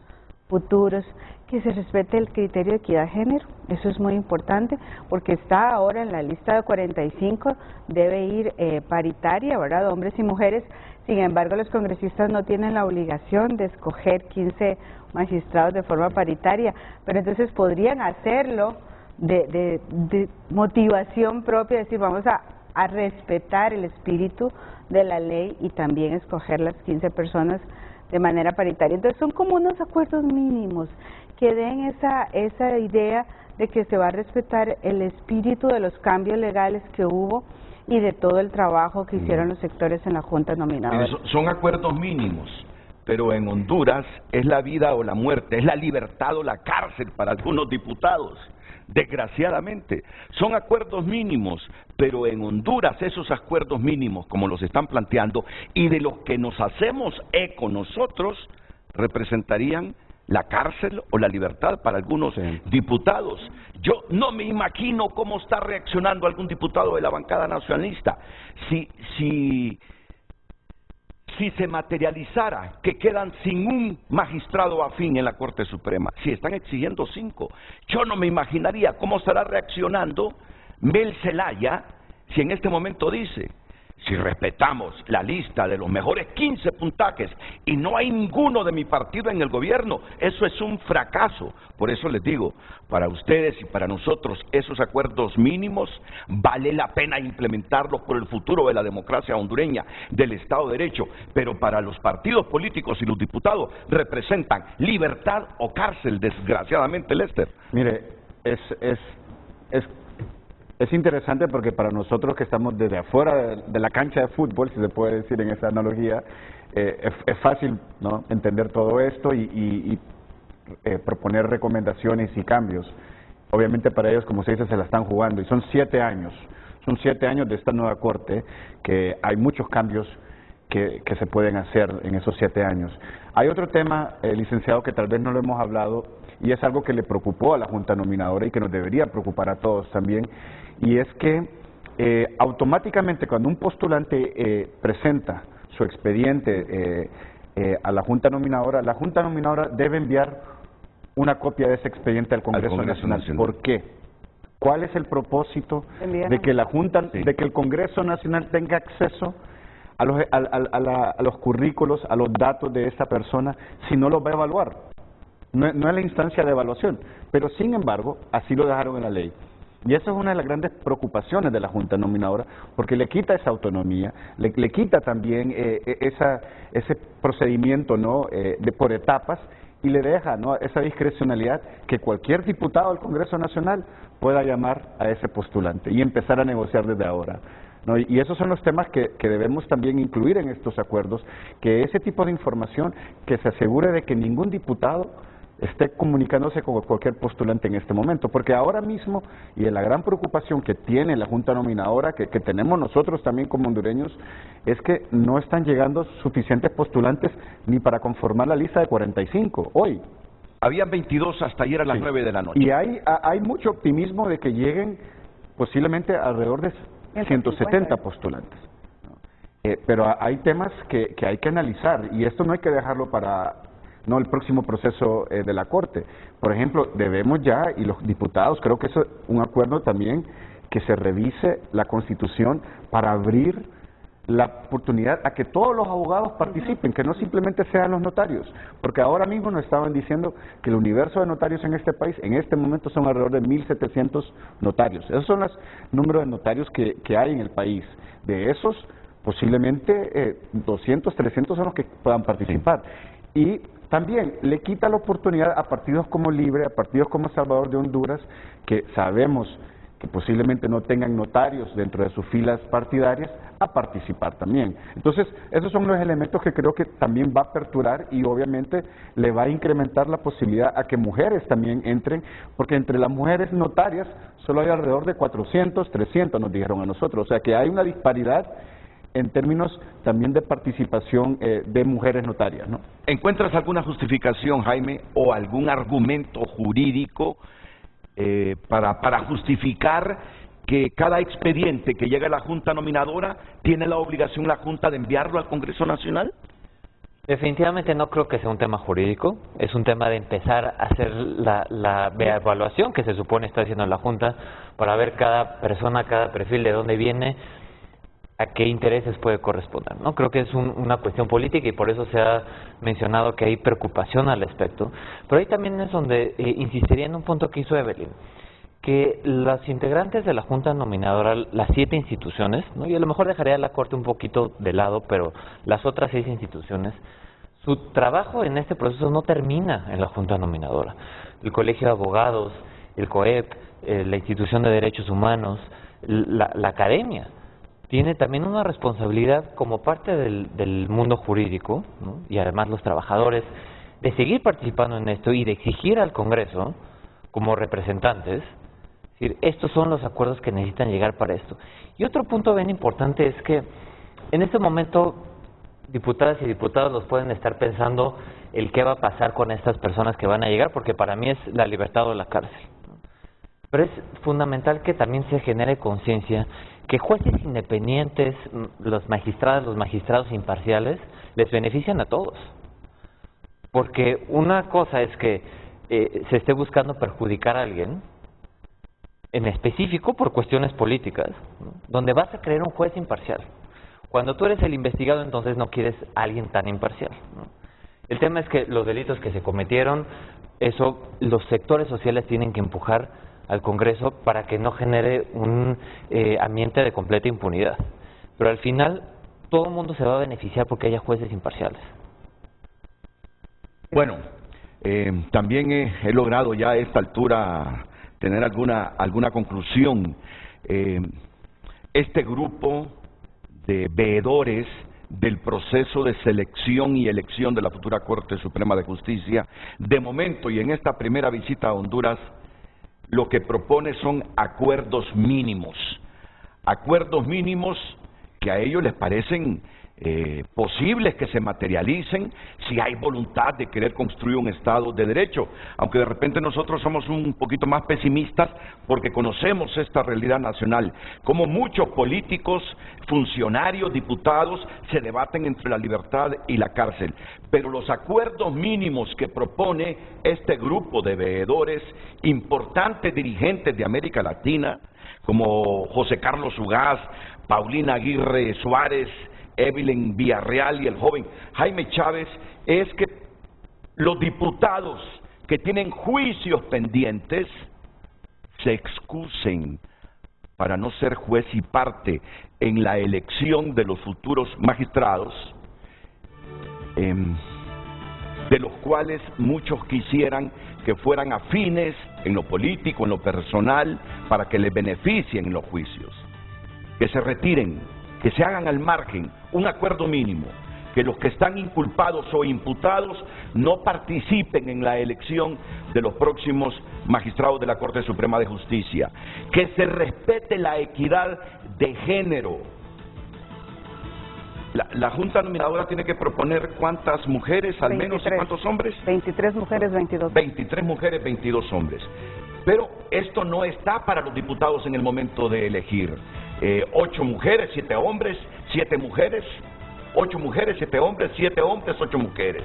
futuros, que se respete el criterio de equidad de género. Eso es muy importante, porque está ahora en la lista de 45, debe ir paritaria, ¿verdad?, hombres y mujeres. Sin embargo, los congresistas no tienen la obligación de escoger 15 magistrados de forma paritaria, pero entonces podrían hacerlo de motivación propia, decir, vamos a a respetar el espíritu de la ley y también escoger las 15 personas de manera paritaria. Entonces son como unos acuerdos mínimos que den esa idea de que se va a respetar el espíritu de los cambios legales que hubo y de todo el trabajo que hicieron los sectores en la Junta Nominadora. Son acuerdos mínimos, pero en Honduras es la vida o la muerte, es la libertad o la cárcel para algunos diputados. Desgraciadamente, son acuerdos mínimos, pero en Honduras esos acuerdos mínimos, como los están planteando, y de los que nos hacemos eco nosotros, representarían la cárcel o la libertad para algunos diputados. Yo no me imagino cómo está reaccionando algún diputado de la bancada nacionalista si se materializara que quedan sin un magistrado afín en la Corte Suprema, si están exigiendo 5. Yo no me imaginaría cómo estará reaccionando Mel Zelaya si en este momento dice: si respetamos la lista de los mejores 15 puntajes y no hay ninguno de mi partido en el gobierno, eso es un fracaso. Por eso les digo, para ustedes y para nosotros, esos acuerdos mínimos vale la pena implementarlos por el futuro de la democracia hondureña, del Estado de Derecho, pero para los partidos políticos y los diputados representan libertad o cárcel, desgraciadamente, Lester. Mire, es interesante porque para nosotros que estamos desde afuera de la cancha de fútbol, si se puede decir en esa analogía, es fácil, ¿no?, entender todo esto y proponer recomendaciones y cambios. Obviamente para ellos, como se dice, se la están jugando y son 7 años. Son 7 años de esta nueva Corte, que hay muchos cambios que se pueden hacer en esos 7 años. Hay otro tema, licenciado, que tal vez no lo hemos hablado y es algo que le preocupó a la Junta Nominadora y que nos debería preocupar a todos también, y es que automáticamente cuando un postulante presenta su expediente a la Junta Nominadora debe enviar una copia de ese expediente al Congreso Nacional. ¿Por qué? ¿Cuál es el propósito de que la Junta, de que el Congreso Nacional tenga acceso a los currículos, a los datos de esa persona, si no los va a evaluar? No es la instancia de evaluación, pero sin embargo, así lo dejaron en la ley. Y esa es una de las grandes preocupaciones de la Junta Nominadora, porque le quita esa autonomía, le quita también ese procedimiento, ¿no?, por etapas, y le deja, ¿no?, esa discrecionalidad que cualquier diputado del Congreso Nacional pueda llamar a ese postulante y empezar a negociar desde ahora, ¿no? Y esos son los temas que debemos también incluir en estos acuerdos, que ese tipo de información, que se asegure de que ningún diputado esté comunicándose con cualquier postulante en este momento, porque ahora mismo, y la gran preocupación que tiene la Junta Nominadora, que tenemos nosotros también como hondureños, es que no están llegando suficientes postulantes ni para conformar la lista de 45 hoy. Habían 22 hasta ayer a las 9 de la noche. Y hay mucho optimismo de que lleguen posiblemente alrededor de 170 postulantes. Pero hay temas que hay que analizar, y esto no hay que dejarlo para el próximo proceso de la Corte. Por ejemplo, debemos ya, y los diputados, creo que es un acuerdo también, que se revise la Constitución para abrir la oportunidad a que todos los abogados participen, que no simplemente sean los notarios, porque ahora mismo nos estaban diciendo que el universo de notarios en este país, en este momento son alrededor de 1.700 notarios. Esos son los números de notarios que hay en el país. De esos, posiblemente 200, 300 son los que puedan participar. Y también le quita la oportunidad a partidos como Libre, a partidos como Salvador de Honduras, que sabemos que posiblemente no tengan notarios dentro de sus filas partidarias, a participar también. Entonces, esos son los elementos que creo que también va a aperturar y obviamente le va a incrementar la posibilidad a que mujeres también entren, porque entre las mujeres notarias solo hay alrededor de 400, 300 nos dijeron a nosotros, o sea que hay una disparidad en términos también de participación de mujeres notarias, ¿no? ¿Encuentras alguna justificación, Jaime, o algún argumento jurídico para justificar que cada expediente que llega a la Junta Nominadora tiene la obligación la Junta de enviarlo al Congreso Nacional? Definitivamente no creo que sea un tema jurídico, es un tema de empezar a hacer la evaluación que se supone está haciendo la Junta para ver cada persona, cada perfil, de dónde viene, a qué intereses puede corresponder, ¿no? Creo que es una cuestión política y por eso se ha mencionado que hay preocupación al respecto. Pero ahí también es donde insistiría en un punto que hizo Evelyn. que los integrantes de la Junta Nominadora, las 7 instituciones, ¿no? Y a lo mejor dejaría a la Corte un poquito de lado, pero las otras 6 instituciones, su trabajo en este proceso no termina en la Junta Nominadora. El Colegio de Abogados, el COEP, la Institución de Derechos Humanos, la Academia, tiene también una responsabilidad como parte del mundo jurídico, ¿no? Y además los trabajadores, de seguir participando en esto y de exigir al Congreso, como representantes, decir, estos son los acuerdos que necesitan llegar para esto. Y otro punto bien importante es que en este momento diputadas y diputados los pueden estar pensando el qué va a pasar con estas personas que van a llegar, porque para mí es la libertad o la cárcel, ¿no? Pero es fundamental que también se genere conciencia que jueces independientes, los magistrados imparciales, les benefician a todos. Porque una cosa es que se esté buscando perjudicar a alguien, en específico por cuestiones políticas, ¿no? Donde vas a creer un juez imparcial. Cuando tú eres el investigado, entonces no quieres a alguien tan imparcial, ¿no? El tema es que los delitos que se cometieron, eso los sectores sociales tienen que empujar al Congreso para que no genere un ambiente de completa impunidad. Pero al final, todo el mundo se va a beneficiar porque haya jueces imparciales. Bueno, también he logrado ya a esta altura tener alguna conclusión. Este grupo de veedores del proceso de selección y elección de la futura Corte Suprema de Justicia, de momento y en esta primera visita a Honduras, lo que propone son acuerdos mínimos que a ellos les parecen posibles que se materialicen si hay voluntad de querer construir un Estado de Derecho, aunque de repente nosotros somos un poquito más pesimistas porque conocemos esta realidad nacional, como muchos políticos, funcionarios, diputados se debaten entre la libertad y la cárcel, pero los acuerdos mínimos que propone este grupo de veedores, importantes dirigentes de América Latina, como José Carlos Ugaz, Paulina Aguirre Suárez, Evelyn Villarreal y el joven Jaime Chávez, es que los diputados que tienen juicios pendientes se excusen para no ser juez y parte en la elección de los futuros magistrados, de los cuales muchos quisieran que fueran afines en lo político, en lo personal, para que les beneficien en los juicios, que se retiren, que se hagan al margen un acuerdo mínimo, que los que están inculpados o imputados no participen en la elección de los próximos magistrados de la Corte Suprema de Justicia, que se respete la equidad de género. La Junta Nominadora tiene que proponer cuántas mujeres al 23, menos y cuántos hombres. 23 mujeres, 22. 23 mujeres, 22 hombres. Pero esto no está para los diputados en el momento de elegir. 8 mujeres, 7 hombres, 7 mujeres, 8 mujeres, 7 hombres, 7 hombres, 8 mujeres.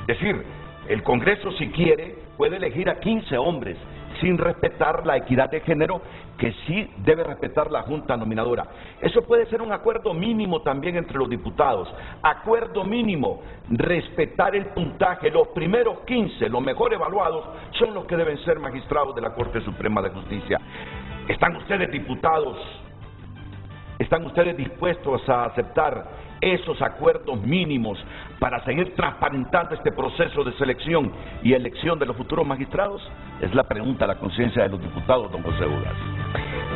Es decir, el Congreso, si quiere, puede elegir a 15 hombres sin respetar la equidad de género que sí debe respetar la Junta Nominadora. Eso puede ser un acuerdo mínimo también entre los diputados. Acuerdo mínimo, respetar el puntaje. Los primeros 15, los mejor evaluados, son los que deben ser magistrados de la Corte Suprema de Justicia. ¿Están ustedes, diputados, están ustedes dispuestos a aceptar esos acuerdos mínimos para seguir transparentando este proceso de selección y elección de los futuros magistrados? Es la pregunta a la conciencia de los diputados, don José Ugaz.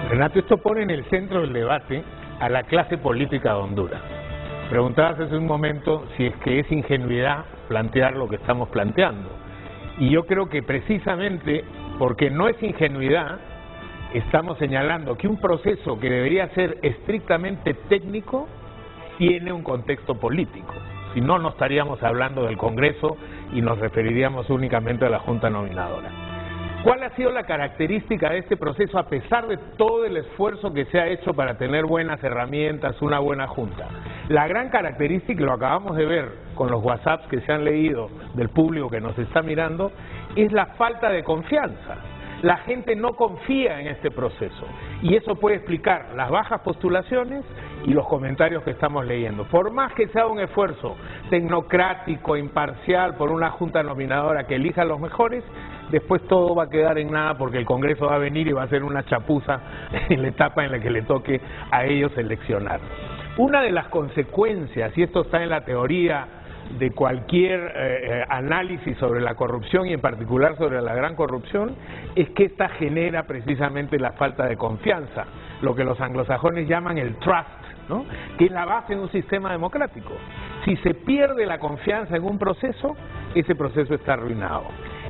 Renato, esto pone en el centro del debate a la clase política de Honduras. Preguntabas hace un momento si es que es ingenuidad plantear lo que estamos planteando. Y yo creo que precisamente porque no es ingenuidad, estamos señalando que un proceso que debería ser estrictamente técnico tiene un contexto político. Si no, no estaríamos hablando del Congreso y nos referiríamos únicamente a la Junta Nominadora. ¿Cuál ha sido la característica de este proceso a pesar de todo el esfuerzo que se ha hecho para tener buenas herramientas, una buena Junta? La gran característica, lo acabamos de ver con los WhatsApps que se han leído del público que nos está mirando, es la falta de confianza. La gente no confía en este proceso y eso puede explicar las bajas postulaciones y los comentarios que estamos leyendo. Por más que sea un esfuerzo tecnocrático, imparcial, por una Junta Nominadora que elija a los mejores, después todo va a quedar en nada porque el Congreso va a venir y va a hacer una chapuza en la etapa en la que le toque a ellos seleccionar. Una de las consecuencias, y esto está en la teoría de cualquier análisis sobre la corrupción y en particular sobre la gran corrupción, es que esta genera precisamente la falta de confianza, lo que los anglosajones llaman el trust, ¿no? Que es la base de un sistema democrático. Si se pierde la confianza en un proceso, ese proceso está arruinado.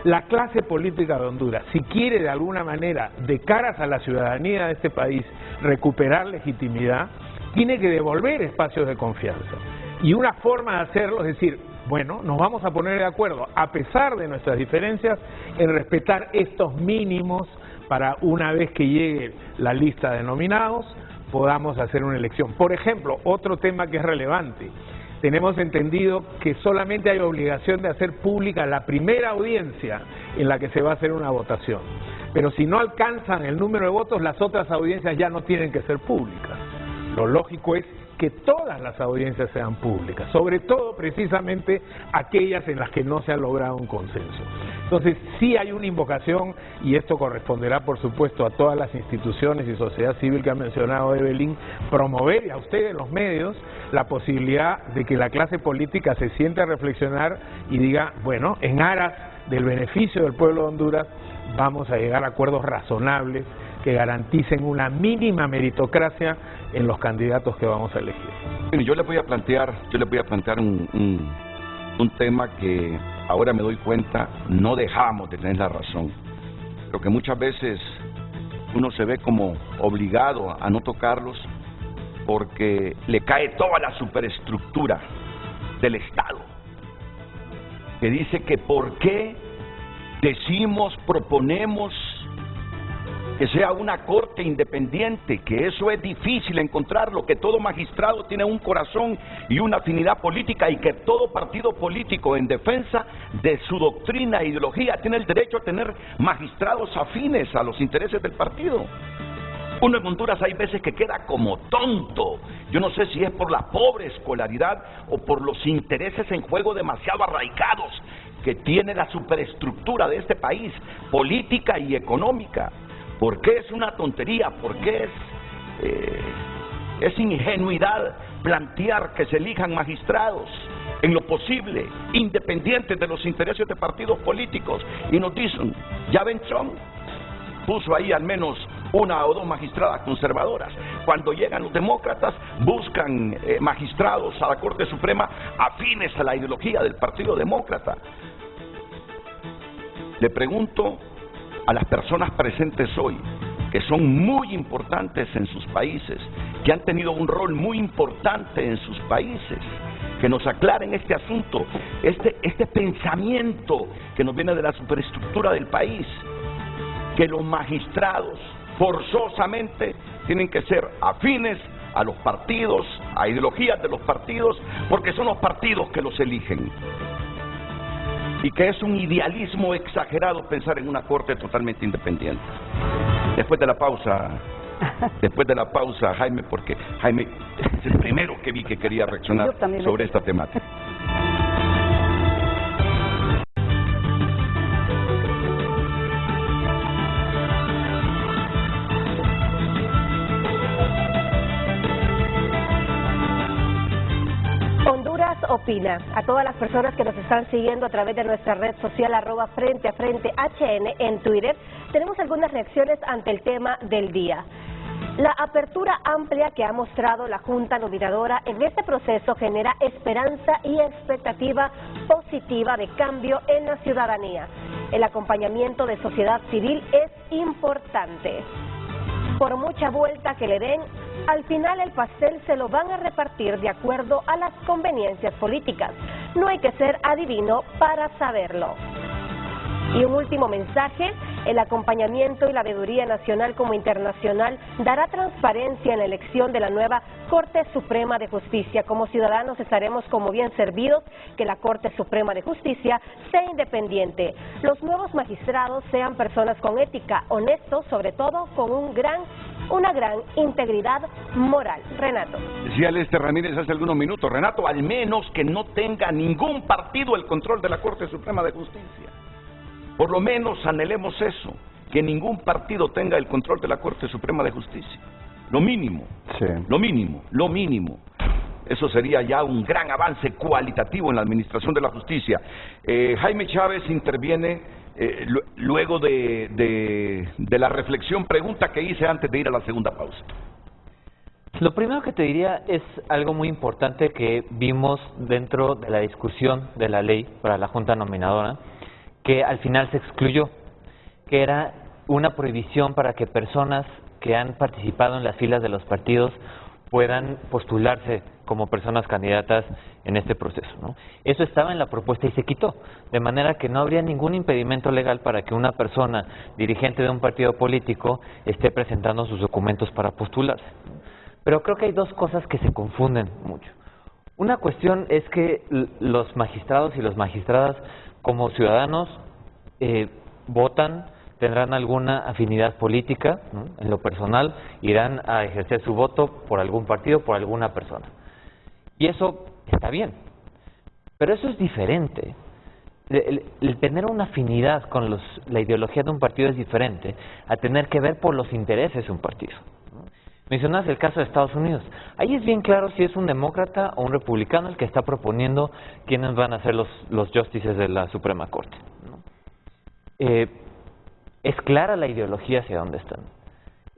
La clase política de Honduras, si quiere de alguna manera, de caras a la ciudadanía de este país, recuperar legitimidad, tiene que devolver espacios de confianza. Y una forma de hacerlo es decir, bueno, nos vamos a poner de acuerdo, a pesar de nuestras diferencias, en respetar estos mínimos para una vez que llegue la lista de nominados, podamos hacer una elección. Por ejemplo, otro tema que es relevante, tenemos entendido que solamente hay obligación de hacer pública la primera audiencia en la que se va a hacer una votación. Pero si no alcanzan el número de votos, las otras audiencias ya no tienen que ser públicas. Lo lógico es que todas las audiencias sean públicas, sobre todo precisamente aquellas en las que no se ha logrado un consenso. Entonces sí hay una invocación, y esto corresponderá por supuesto a todas las instituciones y sociedad civil que ha mencionado Evelyn, promover, y a ustedes los medios, la posibilidad de que la clase política se siente a reflexionar y diga, bueno, en aras del beneficio del pueblo de Honduras, vamos a llegar a acuerdos razonables que garanticen una mínima meritocracia en los candidatos que vamos a elegir. Yo le voy a plantear un tema que ahora me doy cuenta no dejamos de tener la razón, pero que muchas veces uno se ve como obligado a no tocarlos porque le cae toda la superestructura del Estado, que dice que por qué proponemos que sea una corte independiente, que eso es difícil encontrarlo, que todo magistrado tiene un corazón y una afinidad política y que todo partido político en defensa de su doctrina e ideología tiene el derecho a tener magistrados afines a los intereses del partido. Uno en Honduras hay veces que queda como tonto. Yo no sé si es por la pobre escolaridad o por los intereses en juego demasiado arraigados que tiene la superestructura de este país, política y económica. ¿Por qué es una tontería? ¿Por qué es ingenuidad plantear que se elijan magistrados en lo posible, independientes de los intereses de partidos políticos? Y nos dicen, ya ven, Trump puso ahí al menos una o dos magistradas conservadoras. Cuando llegan los demócratas, buscan magistrados a la Corte Suprema afines a la ideología del Partido Demócrata. Le pregunto a las personas presentes hoy, que son muy importantes en sus países, que han tenido un rol muy importante en sus países, que nos aclaren este asunto, este pensamiento que nos viene de la superestructura del país, que los magistrados forzosamente tienen que ser afines a los partidos, a ideologías de los partidos, porque son los partidos que los eligen. Y que es un idealismo exagerado pensar en una corte totalmente independiente. Después de la pausa, Jaime, porque Jaime es el primero que vi que quería reaccionar sobre esta temática. Opina. A todas las personas que nos están siguiendo a través de nuestra red social @Frente a Frente HN en Twitter, tenemos algunas reacciones ante el tema del día. La apertura amplia que ha mostrado la Junta Nominadora en este proceso genera esperanza y expectativa positiva de cambio en la ciudadanía. El acompañamiento de sociedad civil es importante. Por mucha vuelta que le den, al final el pastel se lo van a repartir de acuerdo a las conveniencias políticas. No hay que ser adivino para saberlo. Y un último mensaje, el acompañamiento y la veeduría nacional como internacional dará transparencia en la elección de la nueva Corte Suprema de Justicia. Como ciudadanos estaremos como bien servidos que la Corte Suprema de Justicia sea independiente. Los nuevos magistrados sean personas con ética, honestos, sobre todo con una gran integridad moral. Renato. Decía Lester Ramírez hace algunos minutos, Renato, al menos que no tenga ningún partido el control de la Corte Suprema de Justicia. Por lo menos anhelemos eso, que ningún partido tenga el control de la Corte Suprema de Justicia. Lo mínimo, lo mínimo. Eso sería ya un gran avance cualitativo en la administración de la justicia. Jaime Chávez interviene luego de la reflexión, pregunta que hice antes de ir a la segunda pausa. Lo primero que te diría es algo muy importante que vimos dentro de la discusión de la ley para la Junta Nominadora, que al final se excluyó, que era una prohibición para que personas que han participado en las filas de los partidos puedan postularse como personas candidatas en este proceso, ¿no? Eso estaba en la propuesta y se quitó, de manera que no habría ningún impedimento legal para que una persona dirigente de un partido político esté presentando sus documentos para postularse. Pero creo que hay dos cosas que se confunden mucho. Una cuestión es que los magistrados y las magistradas como ciudadanos votan, tendrán alguna afinidad política, ¿no? En lo personal irán a ejercer su voto por algún partido, por alguna persona. Y eso está bien, pero eso es diferente. El tener una afinidad con la ideología de un partido es diferente a tener que ver por los intereses de un partido. Mencionas el caso de Estados Unidos. Ahí es bien claro si es un demócrata o un republicano el que está proponiendo quiénes van a ser los justices de la Suprema Corte, ¿no? Es clara la ideología hacia dónde están.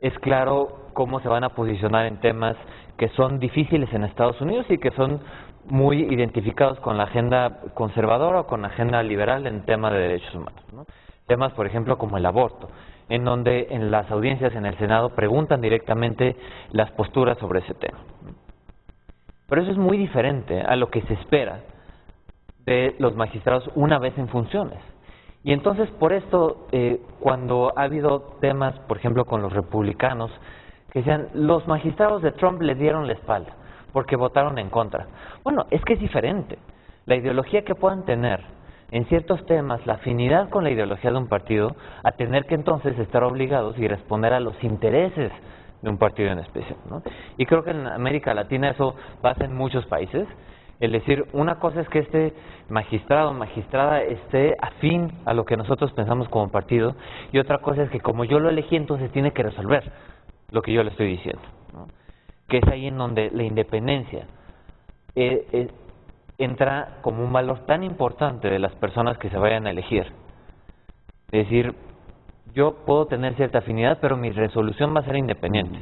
Es claro cómo se van a posicionar en temas que son difíciles en Estados Unidos y que son muy identificados con la agenda conservadora o con la agenda liberal en temas de derechos humanos, ¿no? Temas, por ejemplo, como el aborto, en donde en las audiencias en el Senado preguntan directamente las posturas sobre ese tema. Pero eso es muy diferente a lo que se espera de los magistrados una vez en funciones. Y entonces, por esto, cuando ha habido temas, por ejemplo, con los republicanos, que decían, los magistrados de Trump le dieron la espalda porque votaron en contra. Bueno, es que es diferente. La ideología que puedan tener en ciertos temas, la afinidad con la ideología de un partido, a tener que entonces estar obligados y responder a los intereses de un partido en especial, ¿no? Y creo que en América Latina eso pasa en muchos países. Es decir, una cosa es que este magistrado o magistrada esté afín a lo que nosotros pensamos como partido, y otra cosa es que como yo lo elegí, entonces tiene que resolver lo que yo le estoy diciendo, ¿no? Que es ahí en donde la independencia entra como un valor tan importante de las personas que se vayan a elegir. Es decir, yo puedo tener cierta afinidad, pero mi resolución va a ser independiente,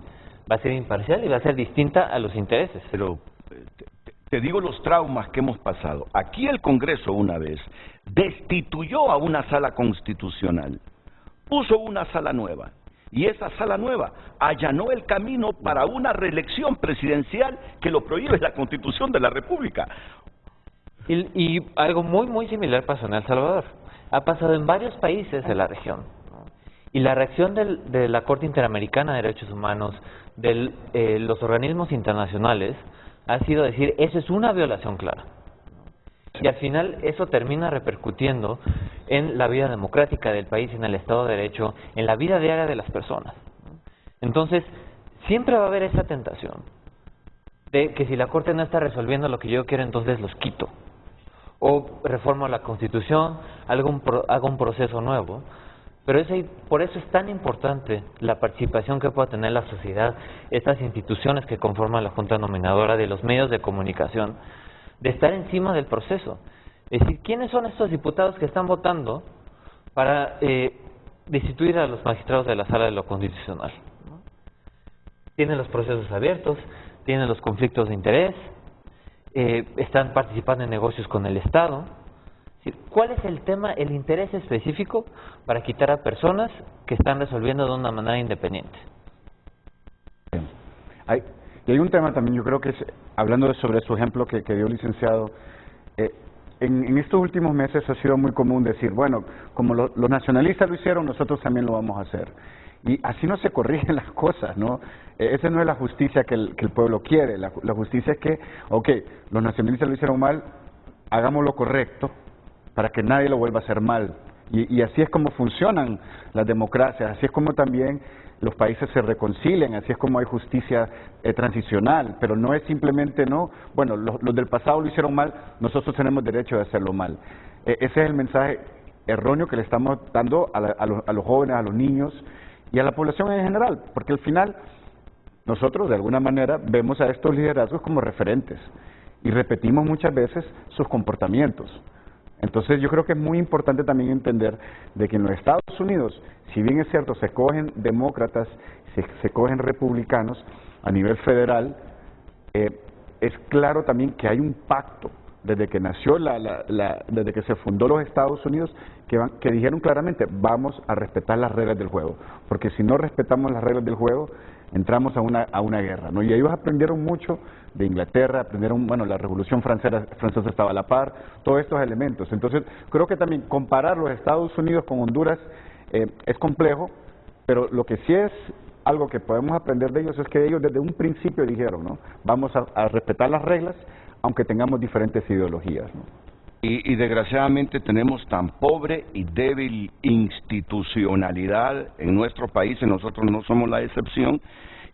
va a ser imparcial y va a ser distinta a los intereses. Pero te digo los traumas que hemos pasado. Aquí el Congreso una vez destituyó a una sala constitucional, puso una sala nueva, y esa sala nueva allanó el camino para una reelección presidencial que lo prohíbe la Constitución de la República. Y algo muy similar pasó en El Salvador. Ha pasado en varios países de la región, ¿no? Y la reacción de la Corte Interamericana de Derechos Humanos, de los organismos internacionales, ha sido decir, eso es una violación clara. Y al final eso termina repercutiendo en la vida democrática del país, en el Estado de Derecho, en la vida diaria de las personas. Entonces, siempre va a haber esa tentación de que si la Corte no está resolviendo lo que yo quiero, entonces los quito. O reformo la Constitución, hago un proceso nuevo. Pero por eso es tan importante la participación que pueda tener la sociedad, estas instituciones que conforman la Junta Nominadora, de los medios de comunicación, de estar encima del proceso. Es decir, ¿quiénes son estos diputados que están votando para destituir a los magistrados de la Sala de lo Constitucional, ¿no? Tienen los procesos abiertos, tienen los conflictos de interés, están participando en negocios con el Estado. ¿Cuál es el tema, el interés específico para quitar a personas que están resolviendo de una manera independiente? Y hay un tema también, yo creo que es, hablando sobre su ejemplo que dio el licenciado, en estos últimos meses ha sido muy común decir, bueno, como los nacionalistas lo hicieron, nosotros también lo vamos a hacer. Y así no se corrigen las cosas, ¿no? Esa no es la justicia que el pueblo quiere. La justicia es que, ok, los nacionalistas lo hicieron mal, hagamos lo correcto para que nadie lo vuelva a hacer mal. Y así es como funcionan las democracias, así es como también los países se reconcilian, así es como hay justicia transicional, pero no es simplemente, no, bueno, los del pasado lo hicieron mal, nosotros tenemos derecho de hacerlo mal. Ese es el mensaje erróneo que le estamos dando a los jóvenes, a los niños y a la población en general, porque al final nosotros de alguna manera vemos a estos liderazgos como referentes y repetimos muchas veces sus comportamientos. Entonces yo creo que es muy importante también entender de que en los Estados Unidos, si bien es cierto, se cogen demócratas, se cogen republicanos a nivel federal, es claro también que hay un pacto desde que nació desde que se fundó los Estados Unidos, que dijeron claramente, vamos a respetar las reglas del juego, porque si no respetamos las reglas del juego, entramos a una guerra, ¿no? Y ellos aprendieron mucho de Inglaterra, aprendieron, bueno, la Revolución Francesa estaba a la par, todos estos elementos. Entonces, creo que también comparar los Estados Unidos con Honduras es complejo, pero lo que sí es algo que podemos aprender de ellos es que ellos desde un principio dijeron, ¿no? Vamos a respetar las reglas, aunque tengamos diferentes ideologías, ¿no? Y desgraciadamente tenemos tan pobre y débil institucionalidad en nuestro país, y nosotros no somos la excepción,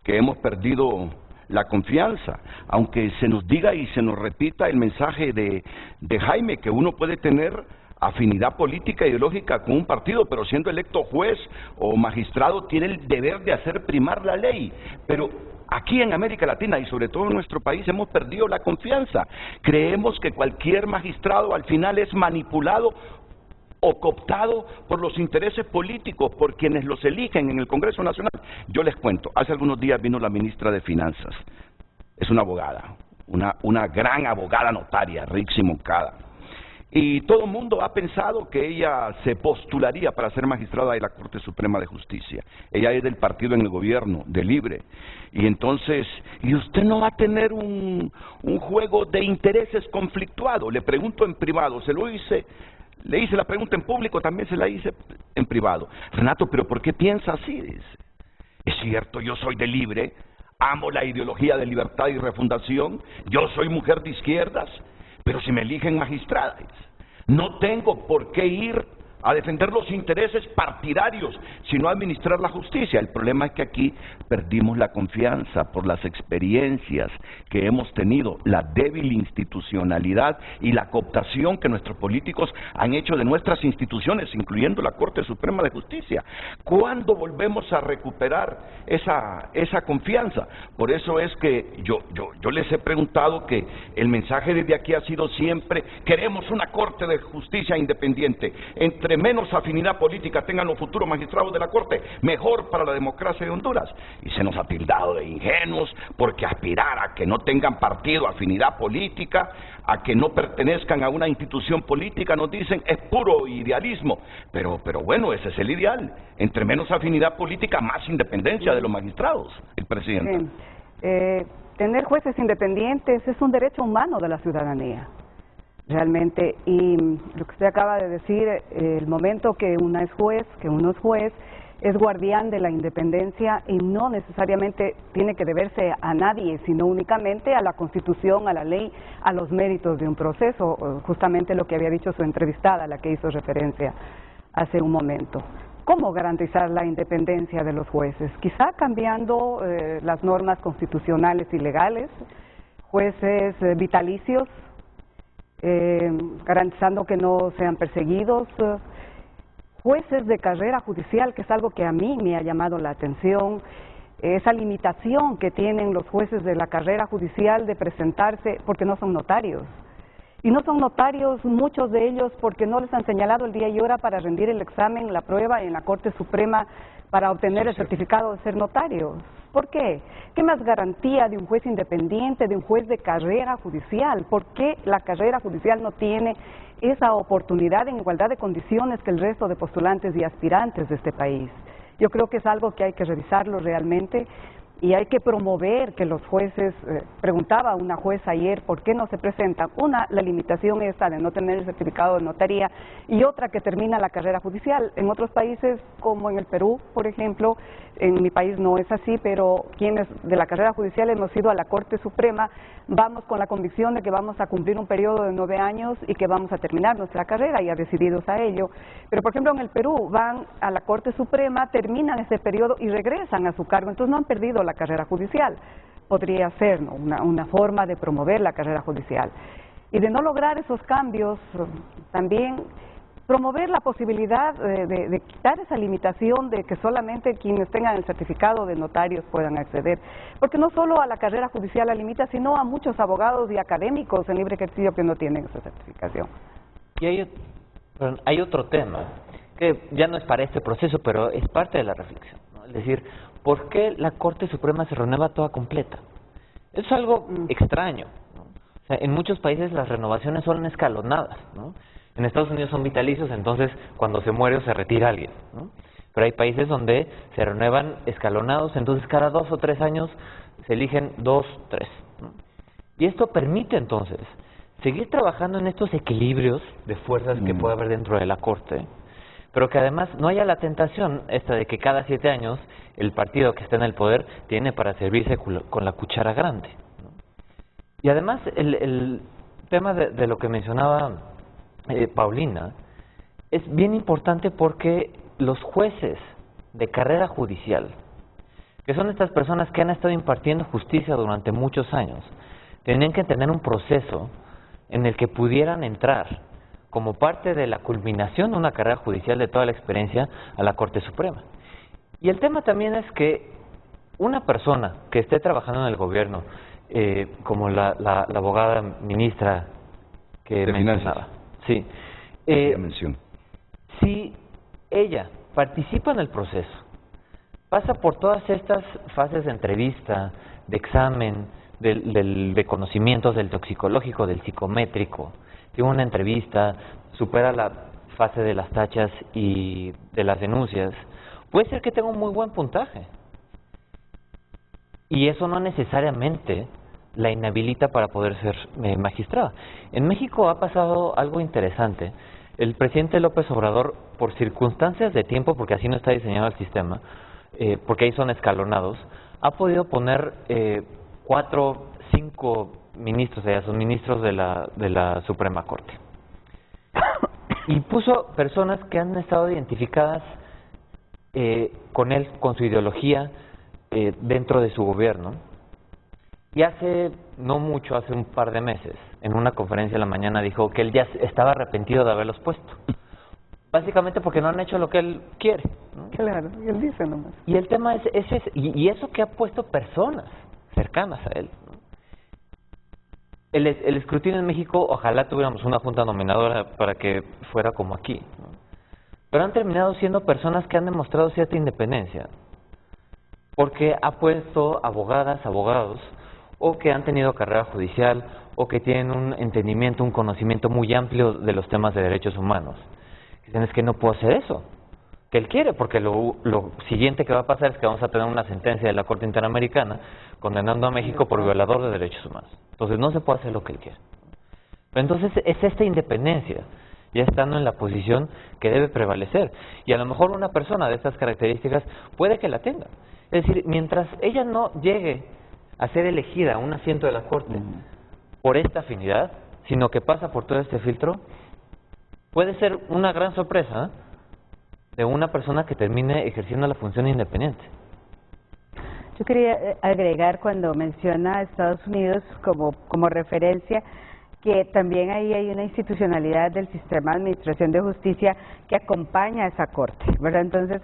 que hemos perdido la confianza, aunque se nos diga y se nos repita el mensaje de Jaime, que uno puede tener afinidad política e ideológica con un partido, pero siendo electo juez o magistrado tiene el deber de hacer primar la ley. Pero aquí en América Latina y sobre todo en nuestro país hemos perdido la confianza. Creemos que cualquier magistrado al final es manipulado o cooptado por los intereses políticos, por quienes los eligen en el Congreso Nacional. Yo les cuento, hace algunos días vino la ministra de Finanzas, es una abogada, una gran abogada notaria, Rixi Moncada. Y todo el mundo ha pensado que ella se postularía para ser magistrada de la Corte Suprema de Justicia. Ella es del partido en el gobierno, de Libre. Y entonces, ¿y usted no va a tener un juego de intereses conflictuado? Le pregunto en privado, le hice la pregunta en público, también se la hice en privado. Renato, ¿pero por qué piensa así? Dice, es cierto, yo soy de Libre, amo la ideología de libertad y refundación, yo soy mujer de izquierdas, pero si me eligen magistrada, no tengo por qué ir a defender los intereses partidarios, sino a administrar la justicia. El problema es que aquí perdimos la confianza por las experiencias que hemos tenido, la débil institucionalidad y la cooptación que nuestros políticos han hecho de nuestras instituciones, incluyendo la Corte Suprema de Justicia. ¿Cuándo volvemos a recuperar esa confianza? Por eso es que yo les he preguntado que el mensaje desde aquí ha sido siempre, queremos una Corte de Justicia independiente. Entre menos afinidad política tengan los futuros magistrados de la Corte, mejor para la democracia de Honduras. Y se nos ha tildado de ingenuos porque aspirar a que no tengan partido, afinidad política, a que no pertenezcan a una institución política, nos dicen, es puro idealismo. Pero bueno, ese es el ideal. Entre menos afinidad política, más independencia de los magistrados, el presidente. Tener jueces independientes es un derecho humano de la ciudadanía. Realmente, y lo que usted acaba de decir, el momento que uno es juez, es guardián de la independencia y no necesariamente tiene que deberse a nadie, sino únicamente a la Constitución, a la ley, a los méritos de un proceso, justamente lo que había dicho su entrevistada, la que hizo referencia hace un momento. ¿Cómo garantizar la independencia de los jueces? Quizá cambiando las normas constitucionales y legales, jueces vitalicios, garantizando que no sean perseguidos, jueces de carrera judicial, que es algo que a mí me ha llamado la atención, esa limitación que tienen los jueces de la carrera judicial de presentarse porque no son notarios. Y no son notarios muchos de ellos porque no les han señalado el día y hora para rendir el examen, la prueba en la Corte Suprema para obtener el certificado de ser notarios. ¿Por qué? ¿Qué más garantía de un juez independiente, de un juez de carrera judicial? ¿Por qué la carrera judicial no tiene esa oportunidad en igualdad de condiciones que el resto de postulantes y aspirantes de este país? Yo creo que es algo que hay que revisarlo realmente y hay que promover que los jueces, preguntaba una jueza ayer, ¿por qué no se presentan? Una, la limitación esa de no tener el certificado de notaría y otra que termina la carrera judicial. En otros países, como en el Perú, por ejemplo, en mi país no es así, pero quienes de la carrera judicial hemos ido a la Corte Suprema, vamos con la convicción de que vamos a cumplir un periodo de 9 años y que vamos a terminar nuestra carrera, ya decididos a ello. Pero, por ejemplo, en el Perú van a la Corte Suprema, terminan ese periodo y regresan a su cargo, entonces no han perdido la carrera judicial. Podría ser, ¿no?, una forma de promover la carrera judicial. Y de no lograr esos cambios, también promover la posibilidad de quitar esa limitación de que solamente quienes tengan el certificado de notarios puedan acceder, porque no solo a la carrera judicial la limita, sino a muchos abogados y académicos en libre ejercicio que no tienen esa certificación. Y hay otro tema, que ya no es para este proceso, pero es parte de la reflexión, ¿no? Es decir, ¿por qué la Corte Suprema se renueva toda completa? Es algo extraño, ¿no? O sea, en muchos países las renovaciones son escalonadas, ¿no? En Estados Unidos son vitalicios, entonces cuando se muere o se retira alguien, ¿no? Pero hay países donde se renuevan escalonados, entonces cada 2 o 3 años se eligen 2, 3, ¿no? Y esto permite entonces seguir trabajando en estos equilibrios de fuerzas que puede haber dentro de la Corte, pero que además no haya la tentación esta de que cada 7 años el partido que está en el poder tiene para servirse con la cuchara grande, ¿no? Y además el tema de lo que mencionaba Paulina es bien importante porque los jueces de carrera judicial, que son estas personas que han estado impartiendo justicia durante muchos años, tenían que tener un proceso en el que pudieran entrar como parte de la culminación de una carrera judicial de toda la experiencia a la Corte Suprema. Y el tema también es que una persona que esté trabajando en el gobierno, como la abogada ministra que mencionaba, sí, si ella participa en el proceso, pasa por todas estas fases de entrevista, de examen, de conocimientos del toxicológico, del psicométrico, tiene una entrevista, supera la fase de las tachas y de las denuncias, puede ser que tenga un muy buen puntaje. Y eso no necesariamente la inhabilita para poder ser magistrada. En México ha pasado algo interesante. El presidente López Obrador, por circunstancias de tiempo, porque así no está diseñado el sistema, porque ahí son escalonados, ha podido poner 4, 5 ministros, o sea, son ministros de la Suprema Corte. Y puso personas que han estado identificadas con él, con su ideología, dentro de su gobierno. Y hace no mucho, hace un par de meses, en una conferencia en la mañana dijo que él ya estaba arrepentido de haberlos puesto. Básicamente porque no han hecho lo que él quiere, ¿no? Claro, y él dice nomás. Y el tema es ese, y eso que ha puesto personas cercanas a él, ¿no? El escrutinio en México, ojalá tuviéramos una junta nominadora para que fuera como aquí, ¿no? Pero han terminado siendo personas que han demostrado cierta independencia, porque ha puesto abogadas, abogados, o que han tenido carrera judicial, o que tienen un entendimiento, un conocimiento muy amplio de los temas de derechos humanos. Dicen, es que no puedo hacer eso, que él quiere, porque lo siguiente que va a pasar es que vamos a tener una sentencia de la Corte Interamericana condenando a México por violador de derechos humanos. Entonces no se puede hacer lo que él quiere. Pero entonces es esta independencia, ya estando en la posición que debe prevalecer. Y a lo mejor una persona de estas características puede que la tenga. Es decir, mientras ella no llegue a ser elegida a un asiento de la Corte por esta afinidad, sino que pasa por todo este filtro, puede ser una gran sorpresa de una persona que termine ejerciendo la función independiente. Yo quería agregar, cuando menciona a Estados Unidos como referencia, que también ahí hay una institucionalidad del sistema de administración de justicia que acompaña a esa Corte, ¿verdad? Entonces,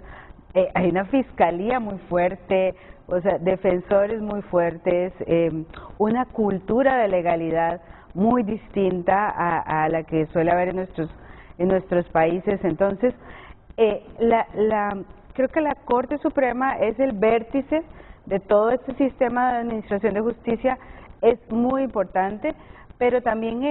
hay una fiscalía muy fuerte, o sea, defensores muy fuertes, una cultura de legalidad muy distinta a la que suele haber en nuestros países. Entonces, creo que la Corte Suprema es el vértice de todo este sistema de administración de justicia, es muy importante, pero también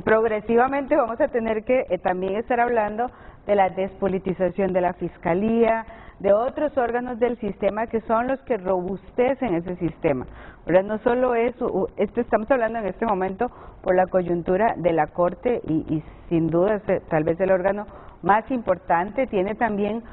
progresivamente vamos a tener que también estar hablando de la despolitización de la Fiscalía, de otros órganos del sistema que son los que robustecen ese sistema. ¿Verdad? No solo eso, estamos hablando en este momento por la coyuntura de la Corte y sin duda tal vez el órgano más importante, tiene también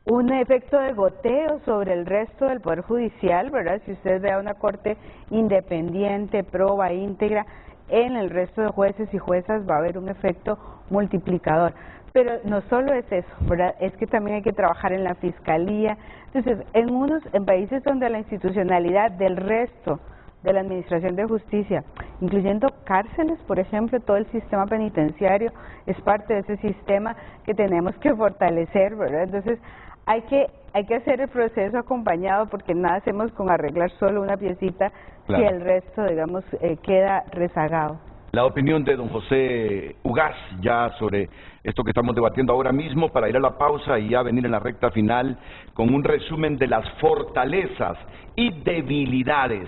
un efecto de goteo sobre el resto del Poder Judicial, ¿verdad? Si usted ve a una Corte independiente, proba, íntegra, en el resto de jueces y juezas va a haber un efecto multiplicador. Pero no solo es eso, ¿verdad? Es que también hay que trabajar en la Fiscalía. Entonces, en países donde la institucionalidad del resto de la Administración de Justicia, incluyendo cárceles, por ejemplo. Todo el sistema penitenciario es parte de ese sistema que tenemos que fortalecer, ¿verdad? Entonces hay que hacer el proceso acompañado, porque nada hacemos con arreglar solo una piecita, claro, si el resto, digamos, queda rezagado. La opinión de don José Ugaz ya sobre esto que estamos debatiendo ahora mismo, para ir a la pausa y ya venir en la recta final con un resumen de las fortalezas y debilidades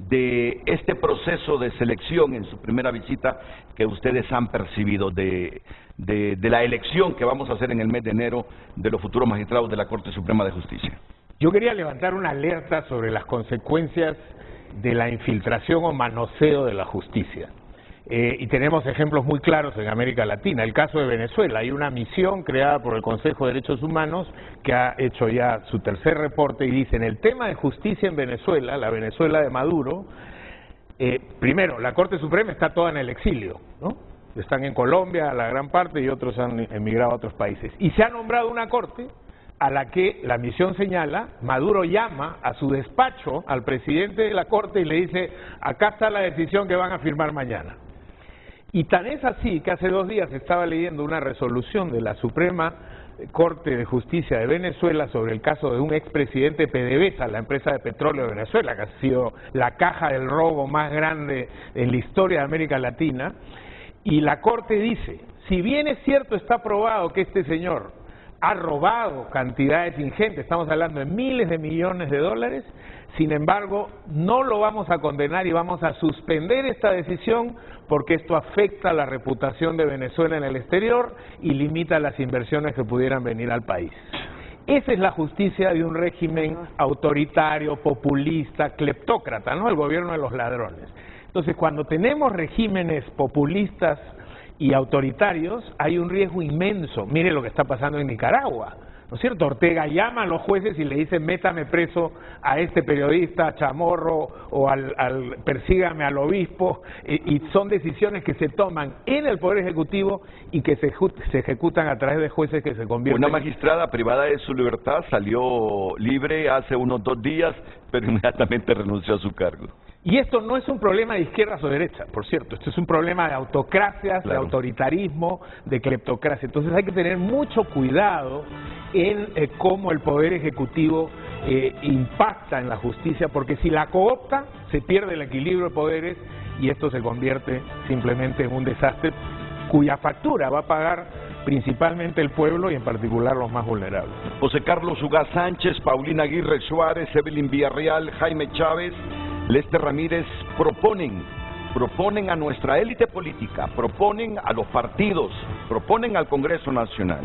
de este proceso de selección en su primera visita que ustedes han percibido de la elección que vamos a hacer en el mes de enero de los futuros magistrados de la Corte Suprema de Justicia. Yo quería levantar una alerta sobre las consecuencias de la infiltración o manoseo de la justicia. Y tenemos ejemplos muy claros en América Latina. El caso de Venezuela, hay una misión creada por el Consejo de Derechos Humanos que ha hecho ya su tercer reporte y dice: en el tema de justicia en Venezuela, la Venezuela de Maduro, primero, la Corte Suprema está toda en el exilio, ¿no? Están en Colombia la gran parte y otros han emigrado a otros países. Y se ha nombrado una corte a la que la misión señala, Maduro llama a su despacho al presidente de la corte y le dice: acá está la decisión que van a firmar mañana. Y tan es así que hace 2 días estaba leyendo una resolución de la Suprema Corte de Justicia de Venezuela sobre el caso de un expresidente de PDVSA, la empresa de petróleo de Venezuela, que ha sido la caja del robo más grande en la historia de América Latina, y la Corte dice: si bien es cierto, está probado que este señor ha robado cantidades ingentes, estamos hablando de miles de millones de dólares, sin embargo, no lo vamos a condenar y vamos a suspender esta decisión porque esto afecta la reputación de Venezuela en el exterior y limita las inversiones que pudieran venir al país. Esa es la justicia de un régimen autoritario, populista, cleptócrata, ¿no? El gobierno de los ladrones. Entonces, cuando tenemos regímenes populistas y autoritarios, hay un riesgo inmenso. Mire lo que está pasando en Nicaragua, ¿no es cierto? Ortega llama a los jueces y le dice: métame preso a este periodista Chamorro o persígame al obispo, y son decisiones que se toman en el Poder Ejecutivo y que se ejecutan a través de jueces que se convierten... Una magistrada privada de su libertad salió libre hace unos 2 días, pero inmediatamente renunció a su cargo. Y esto no es un problema de izquierdas o derechas, por cierto, esto es un problema de autocracias, claro, de autoritarismo, de cleptocracia. Entonces hay que tener mucho cuidado en cómo el Poder Ejecutivo impacta en la justicia, porque si la coopta, se pierde el equilibrio de poderes y esto se convierte simplemente en un desastre cuya factura va a pagar principalmente el pueblo y en particular los más vulnerables. José Carlos Ugaz Sánchez, Paulina Aguirre Suárez, Evelyn Villarreal, Jaime Chávez, Lester Ramírez proponen a nuestra élite política, proponen a los partidos, proponen al Congreso Nacional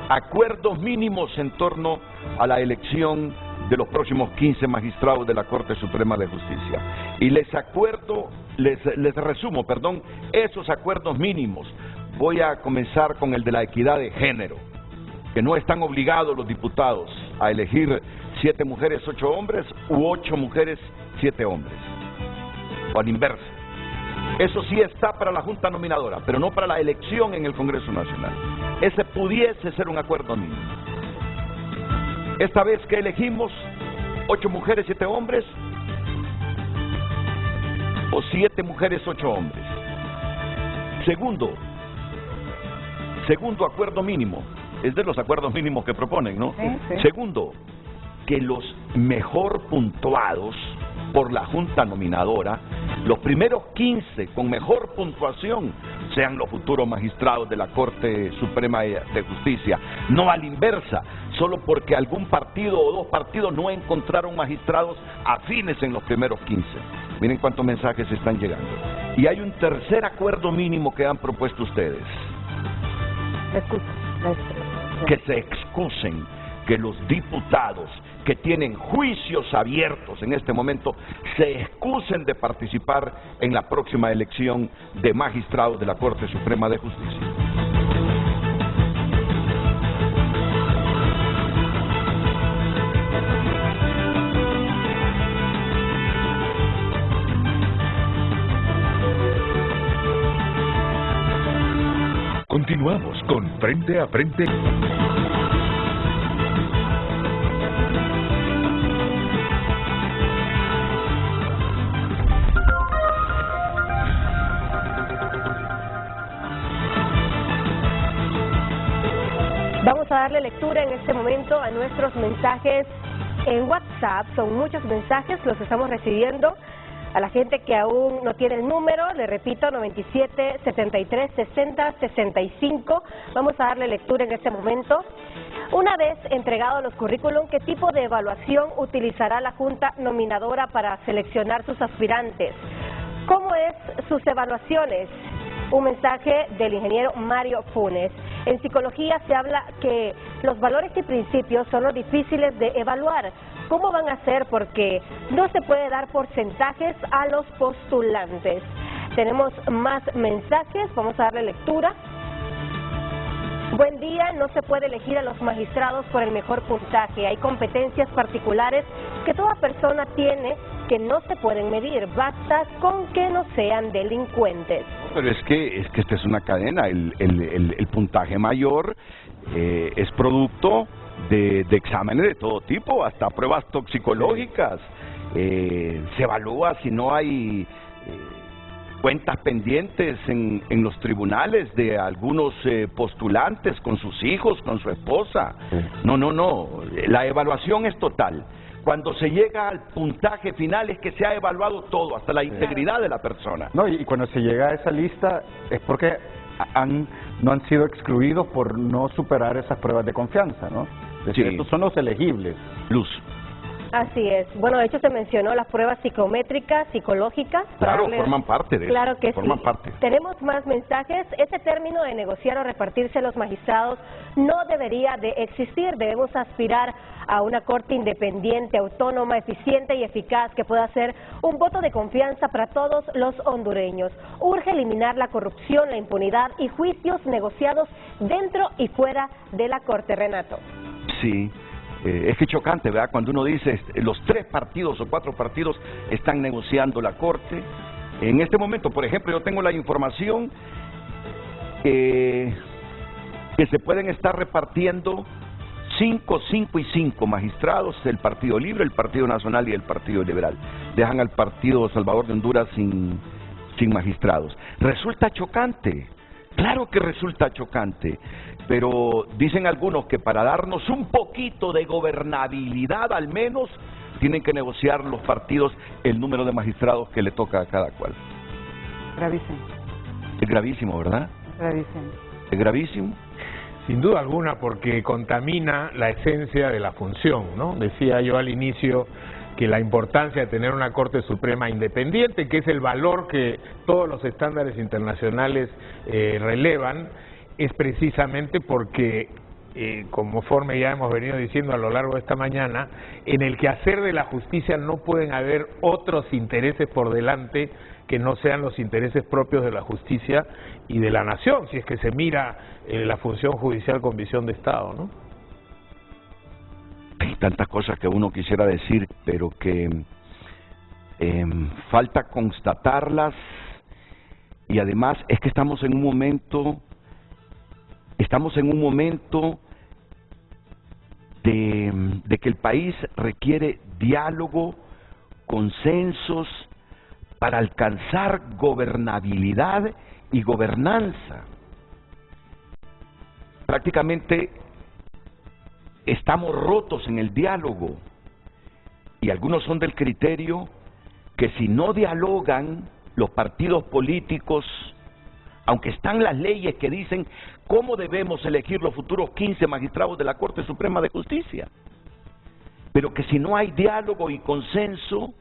acuerdos mínimos en torno a la elección de los próximos 15 magistrados de la Corte Suprema de Justicia. Y les resumo, esos acuerdos mínimos. Voy a comenzar con el de la equidad de género, que no están obligados los diputados a elegir 7 mujeres, 8 hombres, u 8 mujeres, 7 hombres, o al inverso. Eso sí está para la Junta Nominadora, pero no para la elección en el Congreso Nacional. Ese pudiese ser un acuerdo mínimo. Esta vez que elegimos 8 mujeres, 7 hombres, o 7 mujeres, 8 hombres. Segundo acuerdo mínimo, es de los acuerdos mínimos que proponen, ¿no? Sí, sí. Segundo, que los mejor puntuados por la Junta Nominadora, los primeros 15 con mejor puntuación, sean los futuros magistrados de la Corte Suprema de Justicia, no a la inversa, solo porque algún partido o 2 partidos no encontraron magistrados afines en los primeros 15. Miren cuántos mensajes están llegando. Y hay un tercer acuerdo mínimo que han propuesto ustedes. Que se excusen, que los diputados que tienen juicios abiertos en este momento se excusen de participar en la próxima elección de magistrados de la Corte Suprema de Justicia. Continuamos con Frente a Frente. a darle lectura en este momento a nuestros mensajes en WhatsApp. Son muchos mensajes, los estamos recibiendo. A la gente que aún no tiene el número, le repito, 97 73 60 65. Vamos a darle lectura en este momento. Una vez entregados los currículum, ¿qué tipo de evaluación utilizará la Junta Nominadora para seleccionar sus aspirantes? ¿Cómo es sus evaluaciones? Un mensaje del ingeniero Mario Funes. En psicología se habla que los valores y principios son los difíciles de evaluar. ¿Cómo van a hacer? Porque no se puede dar porcentajes a los postulantes. Tenemos más mensajes, vamos a darle lectura. Buen día, no se puede elegir a los magistrados por el mejor puntaje. Hay competencias particulares que toda persona tiene que no se pueden medir. Basta con que no sean delincuentes. Pero es que esta es una cadena. El puntaje mayor es producto de exámenes de todo tipo, hasta pruebas toxicológicas. Se evalúa si no hay cuentas pendientes en los tribunales de algunos postulantes con sus hijos, con su esposa. No, la evaluación es total. Cuando se llega al puntaje final es que se ha evaluado todo, hasta la integridad de la persona. No, y cuando se llega a esa lista es porque no han sido excluidos por no superar esas pruebas de confianza, ¿no? Sí. Estos son los elegibles. Luz. Así es. Bueno, de hecho se mencionó las pruebas psicométricas, psicológicas. Claro, forman parte de eso. Claro que forman sí. parte. Tenemos más mensajes. Ese término de negociar o repartirse los magistrados no debería de existir. Debemos aspirar a una corte independiente, autónoma, eficiente y eficaz que pueda ser un voto de confianza para todos los hondureños. Urge eliminar la corrupción, la impunidad y juicios negociados dentro y fuera de la corte, Renato. Sí. Es que chocante, ¿verdad? Cuando uno dice los 3 partidos o 4 partidos están negociando la Corte. En este momento, por ejemplo, yo tengo la información que se pueden estar repartiendo 5 y 5 magistrados, el Partido Libre, el Partido Nacional y el Partido Liberal. Dejan al Partido Salvador de Honduras sin magistrados. Resulta chocante. Claro que resulta chocante, pero dicen algunos que para darnos un poquito de gobernabilidad al menos, tienen que negociar los partidos el número de magistrados que le toca a cada cual. Gravísimo. Es gravísimo, ¿verdad? Gravísimo. Es gravísimo. Sin duda alguna, porque contamina la esencia de la función, ¿no? Decía yo al inicio que la importancia de tener una Corte Suprema independiente, que es el valor que todos los estándares internacionales relevan, es precisamente porque, conforme ya hemos venido diciendo a lo largo de esta mañana, en el quehacer de la justicia no pueden haber otros intereses por delante que no sean los intereses propios de la justicia y de la nación, si es que se mira la función judicial con visión de Estado, ¿no? Hay tantas cosas que uno quisiera decir, pero que falta constatarlas, y además es que estamos en un momento de que el país requiere diálogo, consensos para alcanzar gobernabilidad y gobernanza. Prácticamente estamos rotos en el diálogo, y algunos son del criterio que si no dialogan los partidos políticos, aunque están las leyes que dicen cómo debemos elegir los futuros 15 magistrados de la Corte Suprema de Justicia, pero que si no hay diálogo y consenso,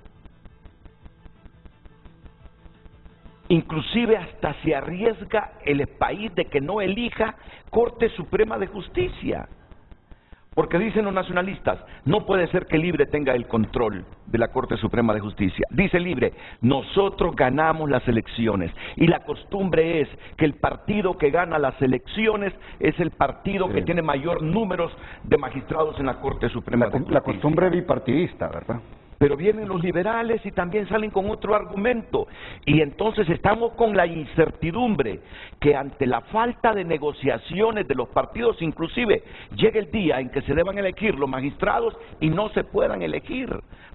inclusive hasta se arriesga el país de que no elija Corte Suprema de Justicia. Porque dicen los nacionalistas, no puede ser que Libre tenga el control de la Corte Suprema de Justicia. Dice Libre, nosotros ganamos las elecciones, y la costumbre es que el partido que gana las elecciones es el partido que tiene mayor número de magistrados en la Corte Suprema de Justicia. La costumbre bipartidista, ¿verdad? Pero vienen los liberales y también salen con otro argumento, y entonces estamos con la incertidumbre que ante la falta de negociaciones de los partidos, inclusive llegue el día en que se deban elegir los magistrados y no se puedan elegir,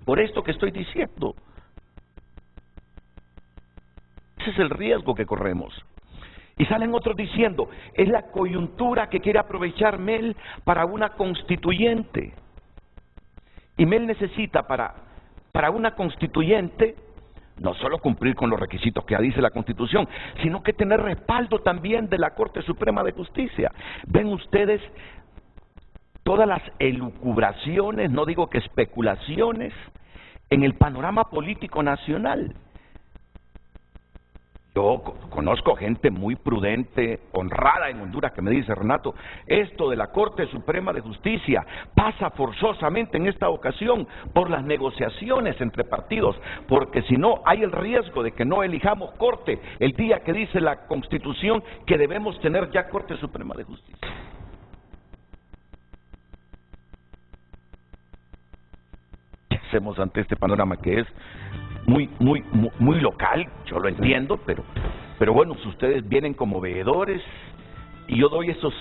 por esto que estoy diciendo. Ese es el riesgo que corremos. Y salen otros diciendo, es la coyuntura que quiere aprovechar Mel para una constituyente. Y Mel necesita para una constituyente no solo cumplir con los requisitos que ya dice la Constitución, sino que tener respaldo también de la Corte Suprema de Justicia. Ven ustedes todas las elucubraciones, no digo que especulaciones, en el panorama político nacional. Yo conozco gente muy prudente, honrada en Honduras, que me dice, Renato, esto de la Corte Suprema de Justicia pasa forzosamente en esta ocasión por las negociaciones entre partidos, porque si no hay el riesgo de que no elijamos Corte el día que dice la Constitución que debemos tener ya Corte Suprema de Justicia. ¿Qué hacemos ante este panorama que es muy local? Yo lo entiendo, pero bueno, si ustedes vienen como veedores y yo doy esos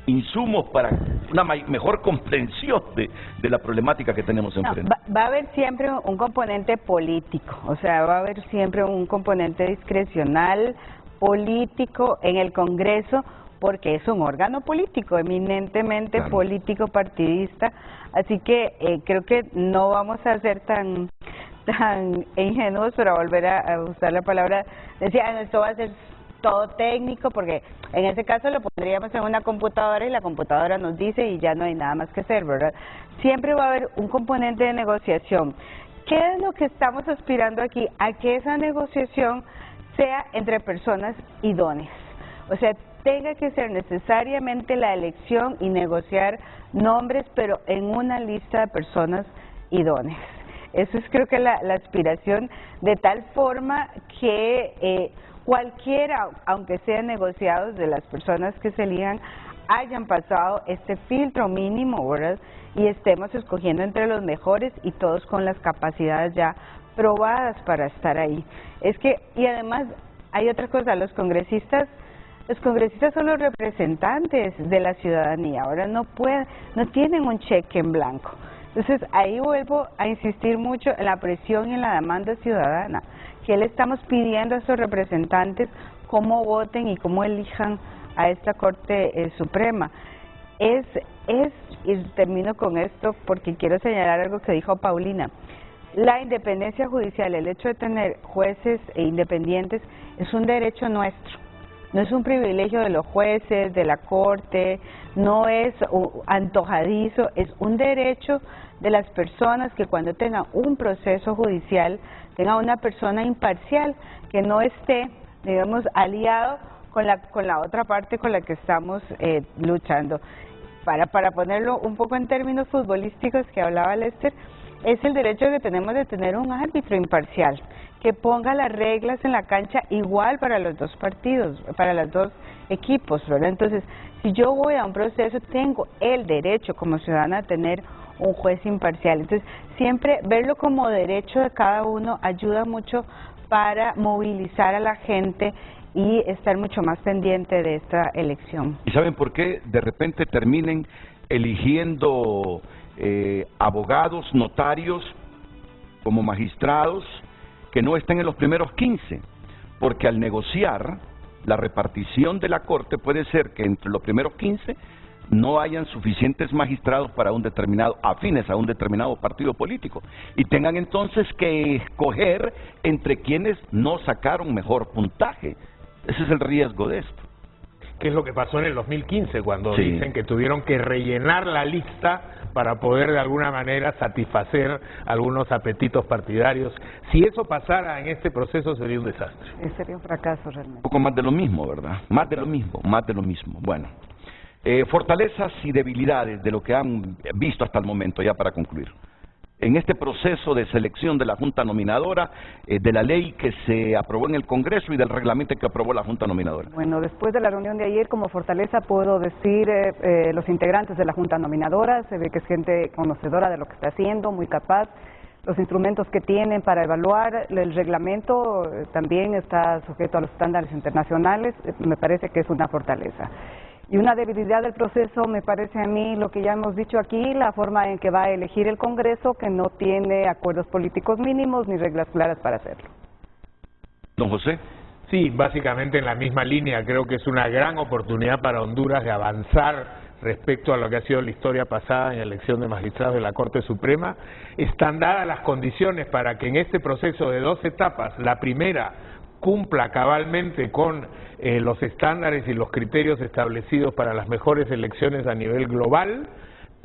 insumos para una mejor comprensión de la problemática que tenemos enfrente. Va a haber siempre un componente político, o sea, va a haber siempre un componente discrecional político en el Congreso, porque es un órgano político, eminentemente político partidista, así que creo que no vamos a ser tan ingenuos, pero volver a usar la palabra, decían, esto va a ser todo técnico, porque en ese caso lo pondríamos en una computadora y la computadora nos dice y ya no hay nada más que hacer, ¿verdad? Siempre va a haber un componente de negociación. ¿Qué es lo que estamos aspirando aquí? A que esa negociación sea entre personas idóneas, o sea, tenga que ser necesariamente la elección y negociar nombres, pero en una lista de personas idóneas. Eso es creo que la aspiración, de tal forma que cualquiera, aunque sean negociados, de las personas que se elijan, hayan pasado este filtro mínimo, ¿verdad? Y estemos escogiendo entre los mejores y todos con las capacidades ya probadas para estar ahí. Es que, y además hay otra cosa, los congresistas son los representantes de la ciudadanía, ahora no tienen un cheque en blanco. Entonces ahí vuelvo a insistir mucho en la presión y en la demanda ciudadana, que le estamos pidiendo a esos representantes cómo voten y cómo elijan a esta Corte Suprema. Y termino con esto porque quiero señalar algo que dijo Paulina. La independencia judicial, el hecho de tener jueces independientes, es un derecho nuestro. No es un privilegio de los jueces, de la Corte, no es antojadizo, es un derecho de las personas que cuando tengan un proceso judicial, tengan una persona imparcial, que no esté, digamos, aliado con la otra parte con la que estamos luchando. Para ponerlo un poco en términos futbolísticos que hablaba Lester, es el derecho que tenemos de tener un árbitro imparcial, que ponga las reglas en la cancha igual para los dos partidos, para los dos equipos, ¿verdad? Entonces, si yo voy a un proceso, tengo el derecho como ciudadana a tener un juez imparcial. Entonces, siempre verlo como derecho de cada uno ayuda mucho para movilizar a la gente y estar mucho más pendiente de esta elección. ¿Y saben por qué de repente terminen eligiendo abogados, notarios como magistrados que no estén en los primeros 15? Porque al negociar la repartición de la Corte puede ser que entre los primeros 15 no hayan suficientes magistrados para un determinado, afines a un determinado partido político, y tengan entonces que escoger entre quienes no sacaron mejor puntaje. Ese es el riesgo de esto. ¿Qué es lo que pasó en el 2015 cuando dicen que tuvieron que rellenar la lista para poder de alguna manera satisfacer algunos apetitos partidarios? Si eso pasara en este proceso sería un desastre. Sería un fracaso realmente. Un poco más de lo mismo, ¿verdad? Más de lo mismo. Bueno, fortalezas y debilidades de lo que han visto hasta el momento, ya para concluir. En este proceso de selección de la Junta Nominadora, de la ley que se aprobó en el Congreso y del reglamento que aprobó la Junta Nominadora. Bueno, después de la reunión de ayer, como fortaleza puedo decir los integrantes de la Junta Nominadora, se ve que es gente conocedora de lo que está haciendo, muy capaz. Los instrumentos que tienen para evaluar, el reglamento también está sujeto a los estándares internacionales, me parece que es una fortaleza. Y una debilidad del proceso, me parece a mí, lo que ya hemos dicho aquí, la forma en que va a elegir el Congreso, que no tiene acuerdos políticos mínimos ni reglas claras para hacerlo. Don José. Sí, básicamente en la misma línea. Creo que es una gran oportunidad para Honduras de avanzar respecto a lo que ha sido la historia pasada en la elección de magistrados de la Corte Suprema. Están dadas las condiciones para que en este proceso de 2 etapas, la primera cumpla cabalmente con los estándares y los criterios establecidos para las mejores elecciones a nivel global,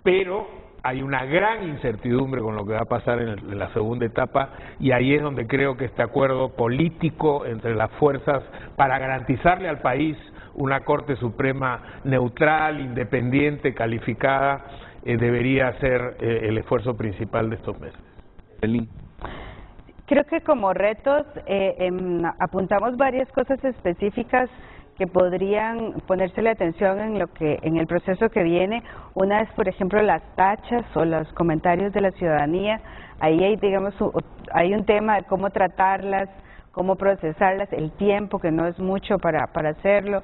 pero hay una gran incertidumbre con lo que va a pasar en la segunda etapa, y ahí es donde creo que este acuerdo político entre las fuerzas para garantizarle al país una Corte Suprema neutral, independiente, calificada, debería ser el esfuerzo principal de estos meses. Elin. Creo que como retos apuntamos varias cosas específicas que podrían ponérsele atención en el proceso que viene. Una es, por ejemplo, las tachas o los comentarios de la ciudadanía. Ahí hay, digamos, hay un tema de cómo tratarlas, cómo procesarlas, el tiempo, que no es mucho para hacerlo.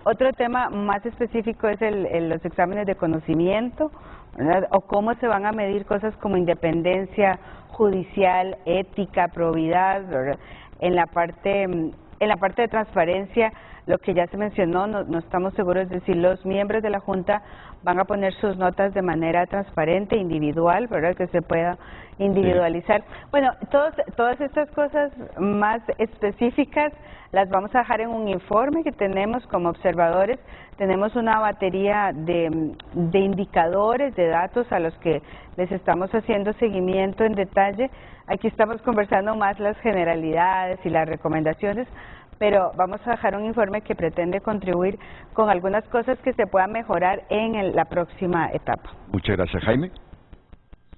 Otro tema más específico es los exámenes de conocimiento, ¿verdad? O cómo se van a medir cosas como independencia judicial, ética, probidad, ¿verdad? En la parte de transparencia, lo que ya se mencionó, no estamos seguros de si los miembros de la Junta van a poner sus notas de manera transparente, individual, ¿verdad? Que se pueda individualizar. Sí. Bueno, todas estas cosas más específicas las vamos a dejar en un informe que tenemos como observadores. Tenemos una batería de indicadores, de datos a los que les estamos haciendo seguimiento en detalle. Aquí estamos conversando más las generalidades y las recomendaciones, pero vamos a dejar un informe que pretende contribuir con algunas cosas que se puedan mejorar en la próxima etapa. Muchas gracias, Jaime.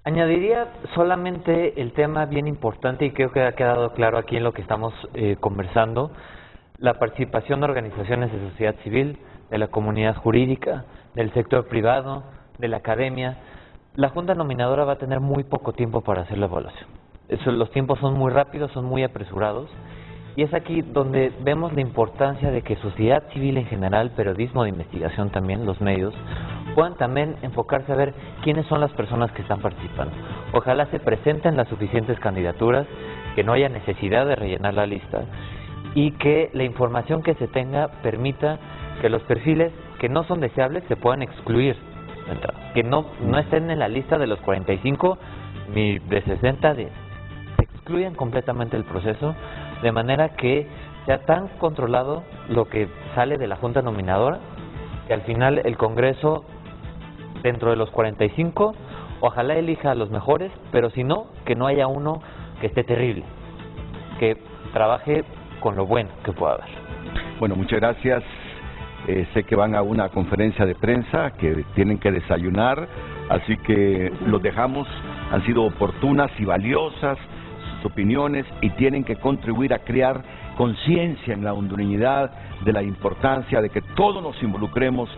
Añadiría solamente el tema bien importante, y creo que ha quedado claro aquí en lo que estamos conversando, la participación de organizaciones de sociedad civil, de la comunidad jurídica, del sector privado, de la academia. La Junta Nominadora va a tener muy poco tiempo para hacer la evaluación. Los tiempos son muy rápidos, son muy apresurados, y es aquí donde vemos la importancia de que sociedad civil en general, periodismo de investigación también, los medios, puedan también enfocarse a ver quiénes son las personas que están participando. Ojalá se presenten las suficientes candidaturas, que no haya necesidad de rellenar la lista, y que la información que se tenga permita que los perfiles que no son deseables se puedan excluir, que no estén en la lista de los 45 ni de 60, se excluyan completamente el proceso, de manera que sea tan controlado lo que sale de la Junta Nominadora, que al final el Congreso, dentro de los 45, ojalá elija a los mejores, pero si no, que no haya uno que esté terrible, que trabaje con lo bueno que pueda haber. Bueno, muchas gracias. Sé que van a una conferencia de prensa, que tienen que desayunar, así que los dejamos. Han sido oportunas y valiosas sus opiniones, y tienen que contribuir a crear conciencia en la hondureñidad de la importancia de que todos nos involucremos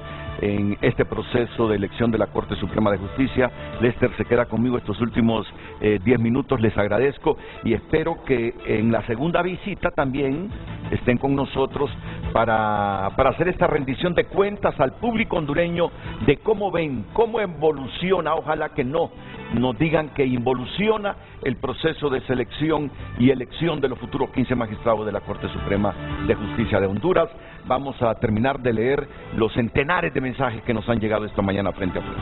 en este proceso de elección de la Corte Suprema de Justicia. Lester se queda conmigo estos últimos 10 minutos, les agradezco, y espero que en la segunda visita también estén con nosotros para hacer esta rendición de cuentas al público hondureño de cómo ven, cómo evoluciona. Ojalá que no nos digan que involuciona el proceso de selección y elección de los futuros 15 magistrados de la Corte Suprema de Justicia de Honduras. Vamos a terminar de leer los centenares de mensajes que nos han llegado esta mañana frente a frente.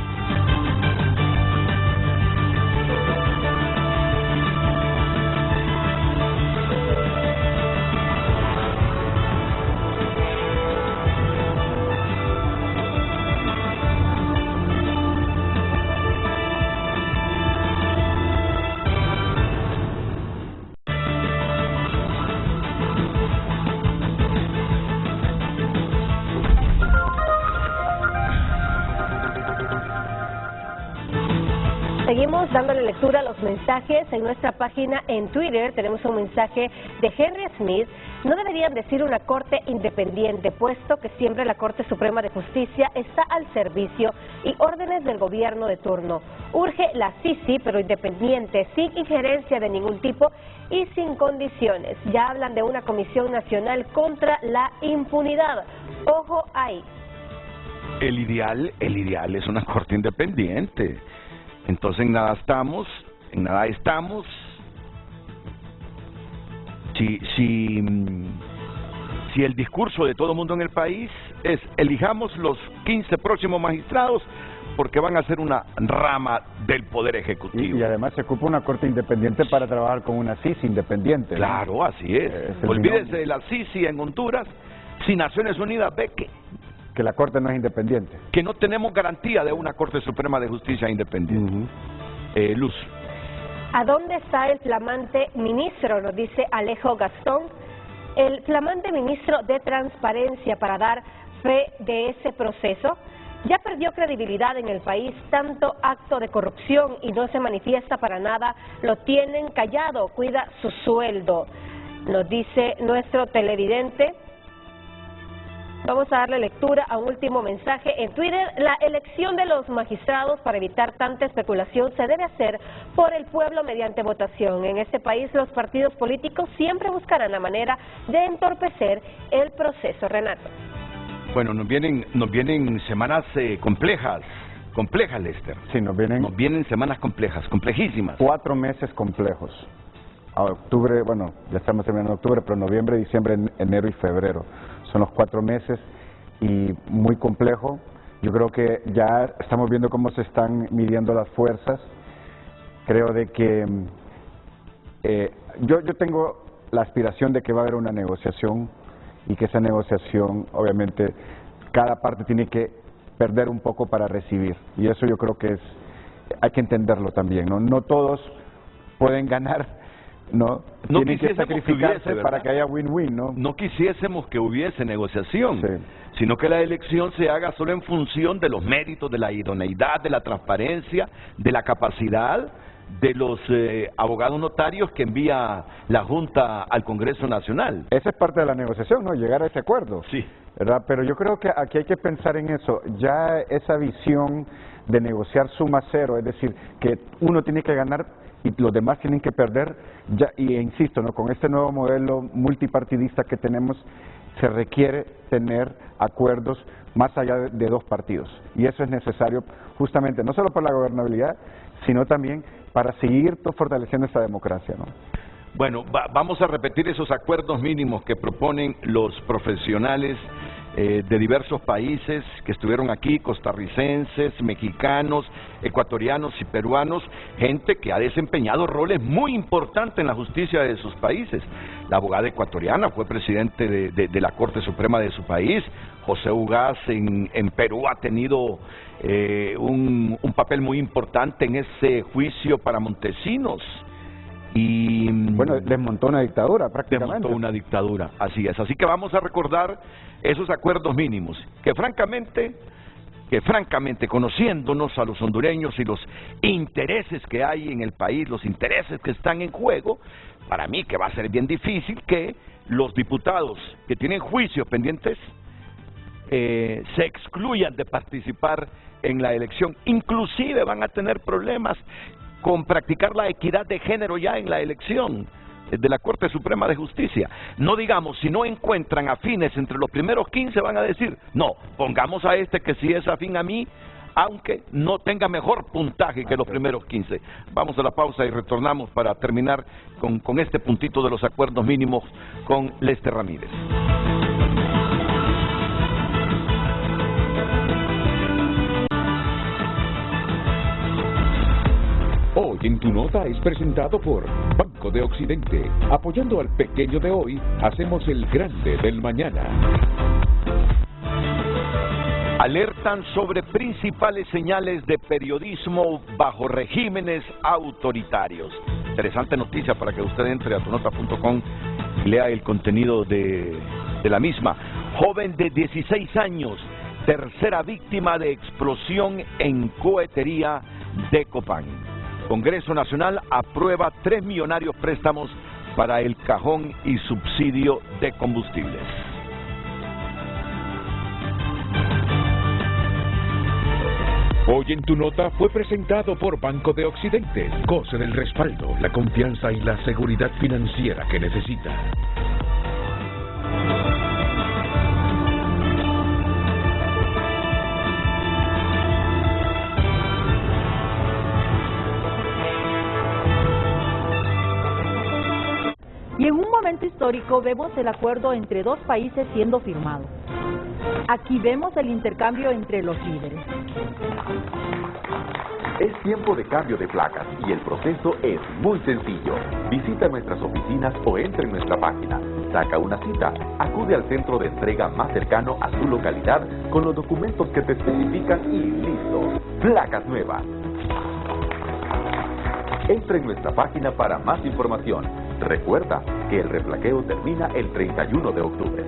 Seguimos dándole lectura a los mensajes. En nuestra página en Twitter tenemos un mensaje de Henry Smith. No deberían decir una corte independiente, puesto que siempre la Corte Suprema de Justicia está al servicio y órdenes del gobierno de turno. Urge la Sisi, pero independiente, sin injerencia de ningún tipo y sin condiciones. Ya hablan de una comisión nacional contra la impunidad. Ojo ahí. El ideal es una corte independiente. Entonces en nada estamos. Si si el discurso de todo el mundo en el país es elijamos los 15 próximos magistrados porque van a ser una rama del Poder Ejecutivo. Y además se ocupa una corte independiente para trabajar con una CICI independiente. Claro, ¿no? Así es. Olvídese de la CICI en Honduras, si Naciones Unidas ve que la corte no es independiente. Que no tenemos garantía de una Corte Suprema de Justicia independiente. Luz. ¿A dónde está el flamante ministro? Nos dice Alejo Gastón. El flamante ministro de Transparencia para dar fe de ese proceso ya perdió credibilidad en el país, tanto acto de corrupción y no se manifiesta para nada, lo tienen callado, cuida su sueldo, nos dice nuestro televidente. Vamos a darle lectura a un último mensaje en Twitter. La elección de los magistrados para evitar tanta especulación se debe hacer por el pueblo mediante votación. En este país los partidos políticos siempre buscarán la manera de entorpecer el proceso. Renato. Bueno, nos vienen semanas complejas, Lester. Sí, nos vienen semanas complejas, complejísimas. 4 meses complejos. A octubre, bueno, ya estamos terminando octubre, pero noviembre, diciembre, enero y febrero. Son los 4 meses y muy complejo. Yo creo que ya estamos viendo cómo se están midiendo las fuerzas. Creo de que yo tengo la aspiración de que va a haber una negociación y que esa negociación, obviamente, cada parte tiene que perder un poco para recibir. Y eso yo creo que hay que entenderlo también, ¿no? No todos pueden ganar, ¿no? Tienen que sacrificarse para que haya win-win, ¿no? No quisiésemos que hubiese negociación, sí, sino que la elección se haga solo en función de los méritos, de la idoneidad, de la transparencia, de la capacidad de los abogados notarios que envía la Junta al Congreso Nacional. Esa es parte de la negociación, ¿no? Llegar a ese acuerdo. Sí. ¿Verdad? Pero yo creo que aquí hay que pensar en eso. Ya esa visión de negociar suma cero, es decir, que uno tiene que ganar y los demás tienen que perder, ya, y insisto, ¿no? Con este nuevo modelo multipartidista que tenemos, se requiere tener acuerdos más allá de 2 partidos. Y eso es necesario justamente, no solo para la gobernabilidad, sino también para seguir fortaleciendo esta democracia, ¿no? Bueno, vamos a repetir esos acuerdos mínimos que proponen los profesionales de diversos países que estuvieron aquí, costarricenses, mexicanos, ecuatorianos y peruanos, gente que ha desempeñado roles muy importantes en la justicia de sus países. La abogada ecuatoriana fue presidente de la Corte Suprema de su país. José Ugaz en Perú ha tenido un papel muy importante en ese juicio para Montesinos. Y bueno, desmontó una dictadura prácticamente. Desmontó una dictadura, así es. Así que vamos a recordar esos acuerdos mínimos, que francamente, conociéndonos a los hondureños y los intereses que hay en el país, los intereses que están en juego, para mí que va a ser bien difícil que los diputados que tienen juicios pendientes se excluyan de participar en la elección. Inclusive van a tener problemas con practicar la equidad de género ya en la elección de la Corte Suprema de Justicia. No digamos, si no encuentran afines entre los primeros 15, van a decir, no, pongamos a este que sí es afín a mí, aunque no tenga mejor puntaje que los primeros 15. Vamos a la pausa y retornamos para terminar con este puntito de los acuerdos mínimos con Lester Ramírez. Hoy en Tu Nota es presentado por Banco de Occidente. Apoyando al pequeño de hoy, hacemos el grande del mañana. Alertan sobre principales señales de periodismo bajo regímenes autoritarios. Interesante noticia para que usted entre a tunota.com y lea el contenido de la misma. Joven de 16 años, tercera víctima de explosión en cohetería de Copán. Congreso Nacional aprueba 3 millonarios préstamos para el cajón y subsidio de combustibles. Hoy en Tu Nota fue presentado por Banco de Occidente. Goce del respaldo, la confianza y la seguridad financiera que necesita. Y en un momento histórico histórico vemos el acuerdo entre dos países siendo firmado. Aquí vemos el intercambio entre los líderes. Es tiempo de cambio de placas y el proceso es muy sencillo. Visita nuestras oficinas o entra en nuestra página. Saca una cita, acude al centro de entrega más cercano a su localidad con los documentos que te especifican y listo. Placas nuevas. Entra en nuestra página para más información. Recuerda que el replaqueo termina el 31 de octubre.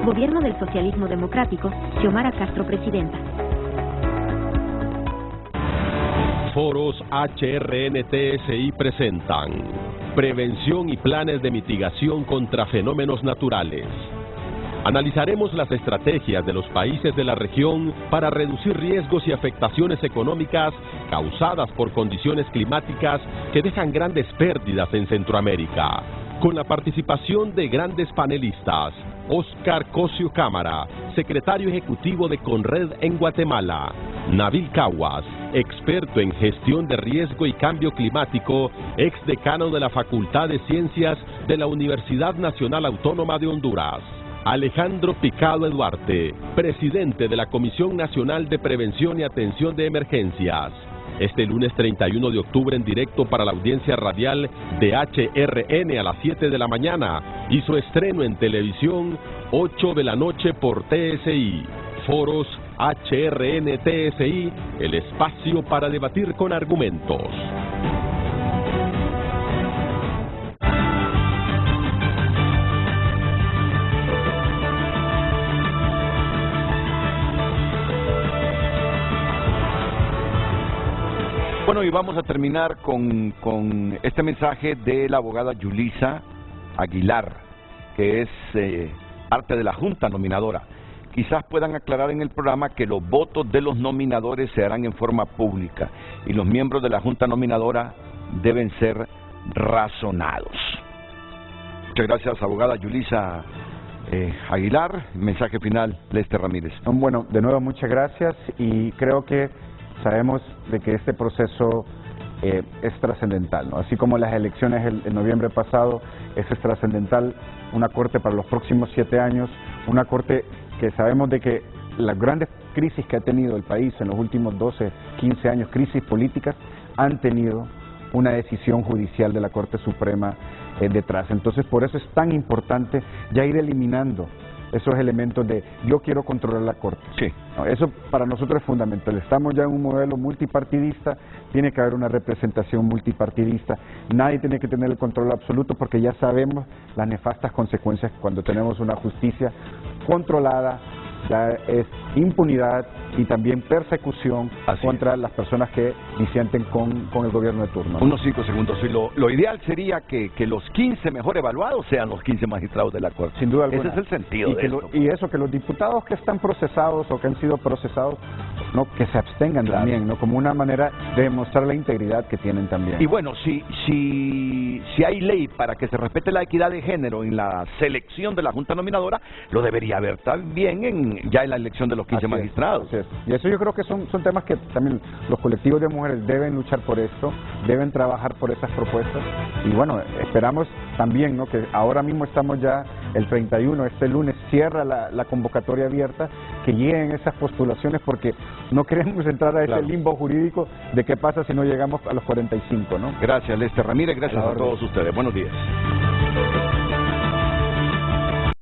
Gobierno del Socialismo Democrático, Xiomara Castro, presidenta. Foros HRN-TSI presentan Prevención y planes de mitigación contra fenómenos naturales. Analizaremos las estrategias de los países de la región para reducir riesgos y afectaciones económicas causadas por condiciones climáticas que dejan grandes pérdidas en Centroamérica. Con la participación de grandes panelistas: Oscar Cosio Cámara, secretario ejecutivo de Conred en Guatemala; Nabil Caguas, experto en gestión de riesgo y cambio climático, exdecano de la Facultad de Ciencias de la Universidad Nacional Autónoma de Honduras; Alejandro Picado Duarte, presidente de la Comisión Nacional de Prevención y Atención de Emergencias. Este lunes 31 de octubre en directo para la audiencia radial de HRN a las 7 de la mañana y su estreno en televisión 8 de la noche por TSI. Foros HRN-TSI, el espacio para debatir con argumentos. Bueno, y vamos a terminar con este mensaje de la abogada Yulisa Aguilar, que es parte de la Junta Nominadora. Quizás puedan aclarar en el programa que los votos de los nominadores se harán en forma pública y los miembros de la Junta Nominadora deben ser razonados. Muchas gracias, abogada Yulisa Aguilar. Mensaje final, Lester Ramírez. Bueno, de nuevo muchas gracias y creo que sabemos de que este proceso es trascendental, ¿no? Así como las elecciones en noviembre pasado, es trascendental una corte para los próximos 7 años, una corte que sabemos de que las grandes crisis que ha tenido el país en los últimos 12, 15 años, crisis políticas, han tenido una decisión judicial de la Corte Suprema detrás. Entonces, por eso es tan importante ya ir eliminando esos elementos de yo quiero controlar la Corte. Sí. No, eso para nosotros es fundamental. Estamos ya en un modelo multipartidista, tiene que haber una representación multipartidista. Nadie tiene que tener el control absoluto porque ya sabemos las nefastas consecuencias cuando tenemos una justicia controlada. Ya es impunidad y también persecución contra las personas que disienten con el gobierno de turno. Unos 5 segundos. Y lo ideal sería que los 15 mejor evaluados sean los 15 magistrados de la Corte. Sin duda alguna. Ese es el sentido y de esto. Y eso, que los diputados que están procesados o que han sido procesados, no, que se abstengan también, ¿no? Como una manera de demostrar la integridad que tienen también. Y bueno, si hay ley para que se respete la equidad de género en la selección de la Junta Nominadora, lo debería haber también ya en la elección de los 15 magistrados. Así es. Y eso yo creo que son temas que también los colectivos de mujeres deben luchar por esto, deben trabajar por esas propuestas. Y bueno, esperamos también, ¿no?, que ahora mismo estamos ya el 31, este lunes cierra la convocatoria abierta, que lleguen esas postulaciones porque no queremos entrar a ese limbo jurídico de qué pasa si no llegamos a los 45, ¿no? Gracias, Lester Ramírez, gracias a todos ustedes. Buenos días.